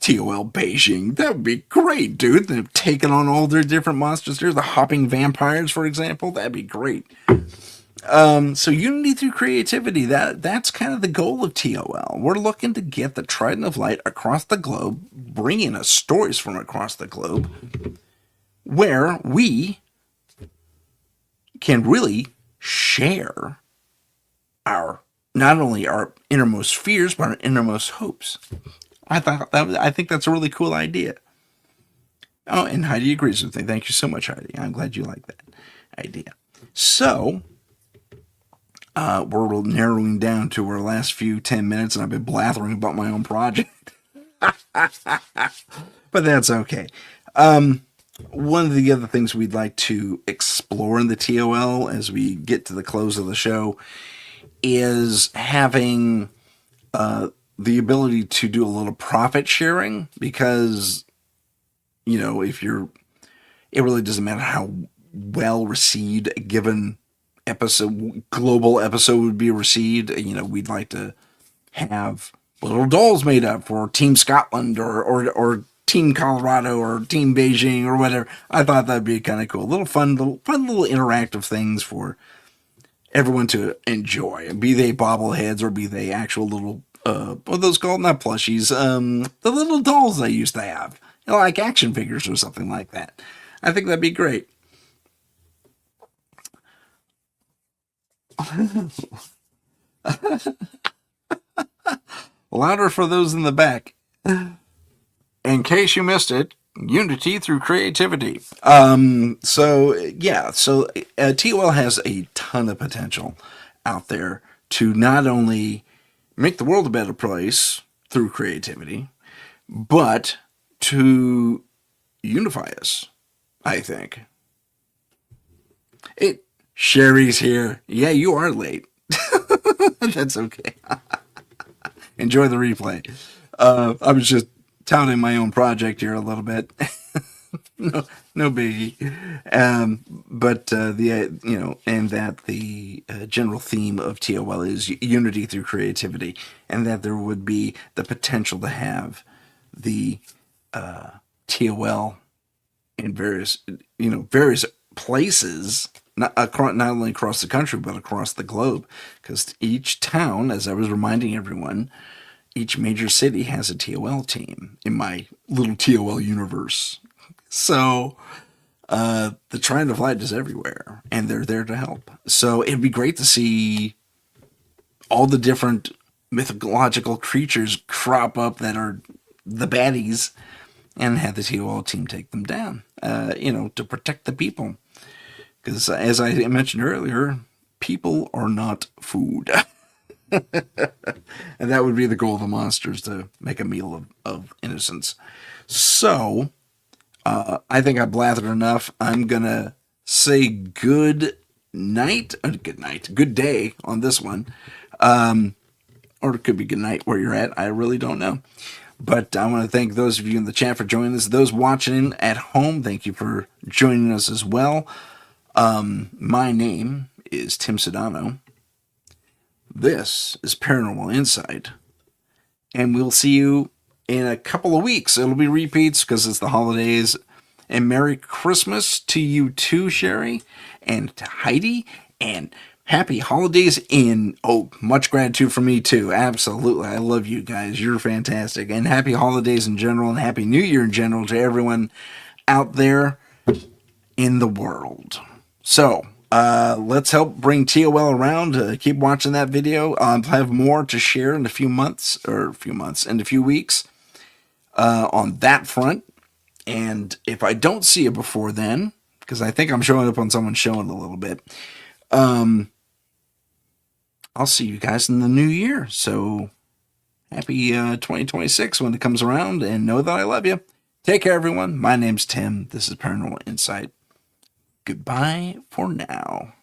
TOL Beijing. That would be great, dude. They're taking on all their different monsters. There's the hopping vampires, for example. That'd be great. So unity through creativity, that's kind of the goal of TOL. We're looking to get the Trident of Light across the globe, bringing us stories from across the globe, where we can really share our not only our innermost fears but our innermost hopes. I think that's a really cool idea. Oh, and Heidi agrees with me. Thank you so much, Heidi. I'm glad you like that idea. So we're narrowing down to our last few 10 minutes, and I've been blathering about my own project. But that's okay. One of the other things we'd like to explore in the TOL as we get to the close of the show is having the ability to do a little profit sharing, because, if it really doesn't matter how well received a given global episode would be received. We'd like to have little dolls made up for Team Scotland or Team Colorado or Team Beijing or whatever. I thought that'd be kind of cool. Little interactive things for everyone to enjoy. Be they bobbleheads or be they actual little, what are those called? Not plushies. The little dolls they used to have. Like action figures or something like that. I think that'd be great. Louder for those in the back. In case you missed it, unity through creativity. So TOL has a ton of potential out there to not only make the world a better place through creativity, but to unify us, I think. Sherry's here. Yeah, you are late. That's okay. Enjoy the replay. I was just touting my own project here a little bit. no biggie. But and that the general theme of TOL is unity through creativity, and that there would be the potential to have the TOL in various places, not only across the country but across the globe, because each town, as I was reminding everyone, each major city has a TOL team in my little TOL universe. So the Trident of Light is everywhere, and they're there to help. So it'd be great to see all the different mythological creatures crop up that are the baddies, and have the TOL team take them down, to protect the people. Because as I mentioned earlier, people are not food. And that would be the goal of the monsters, to make a meal of innocence. So, I think I blathered enough. I'm going to say good day on this one. Or it could be good night where you're at. I really don't know. But I want to thank those of you in the chat for joining us. Those watching at home, thank you for joining us as well. My name is Tim Sedano. This is Paranormal Insight. And we'll see you in a couple of weeks. It'll be repeats because it's the holidays. And Merry Christmas to you too, Sherry, and to Heidi, and happy holidays much gratitude from me too. Absolutely. I love you guys. You're fantastic. And happy holidays in general, and happy new year in general to everyone out there in the world. So, let's help bring TOL around. Keep watching that video. I'll have more to share in a few weeks on that front. And if I don't see you before then, because I think I'm showing up on someone's show in a little bit, I'll see you guys in the new year. So happy 2026 when it comes around, and know that I love you. Take care, everyone. My name's Tim. This is Paranormal Insight. Goodbye for now.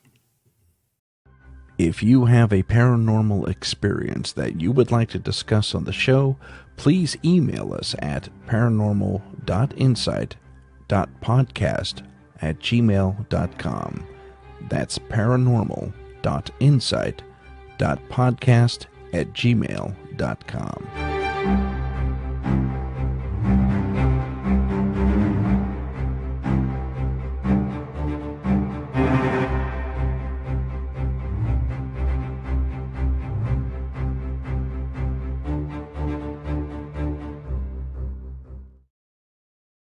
If you have a paranormal experience that you would like to discuss on the show, please email us at paranormal.insight.podcast@gmail.com. That's paranormal.insight.podcast@gmail.com.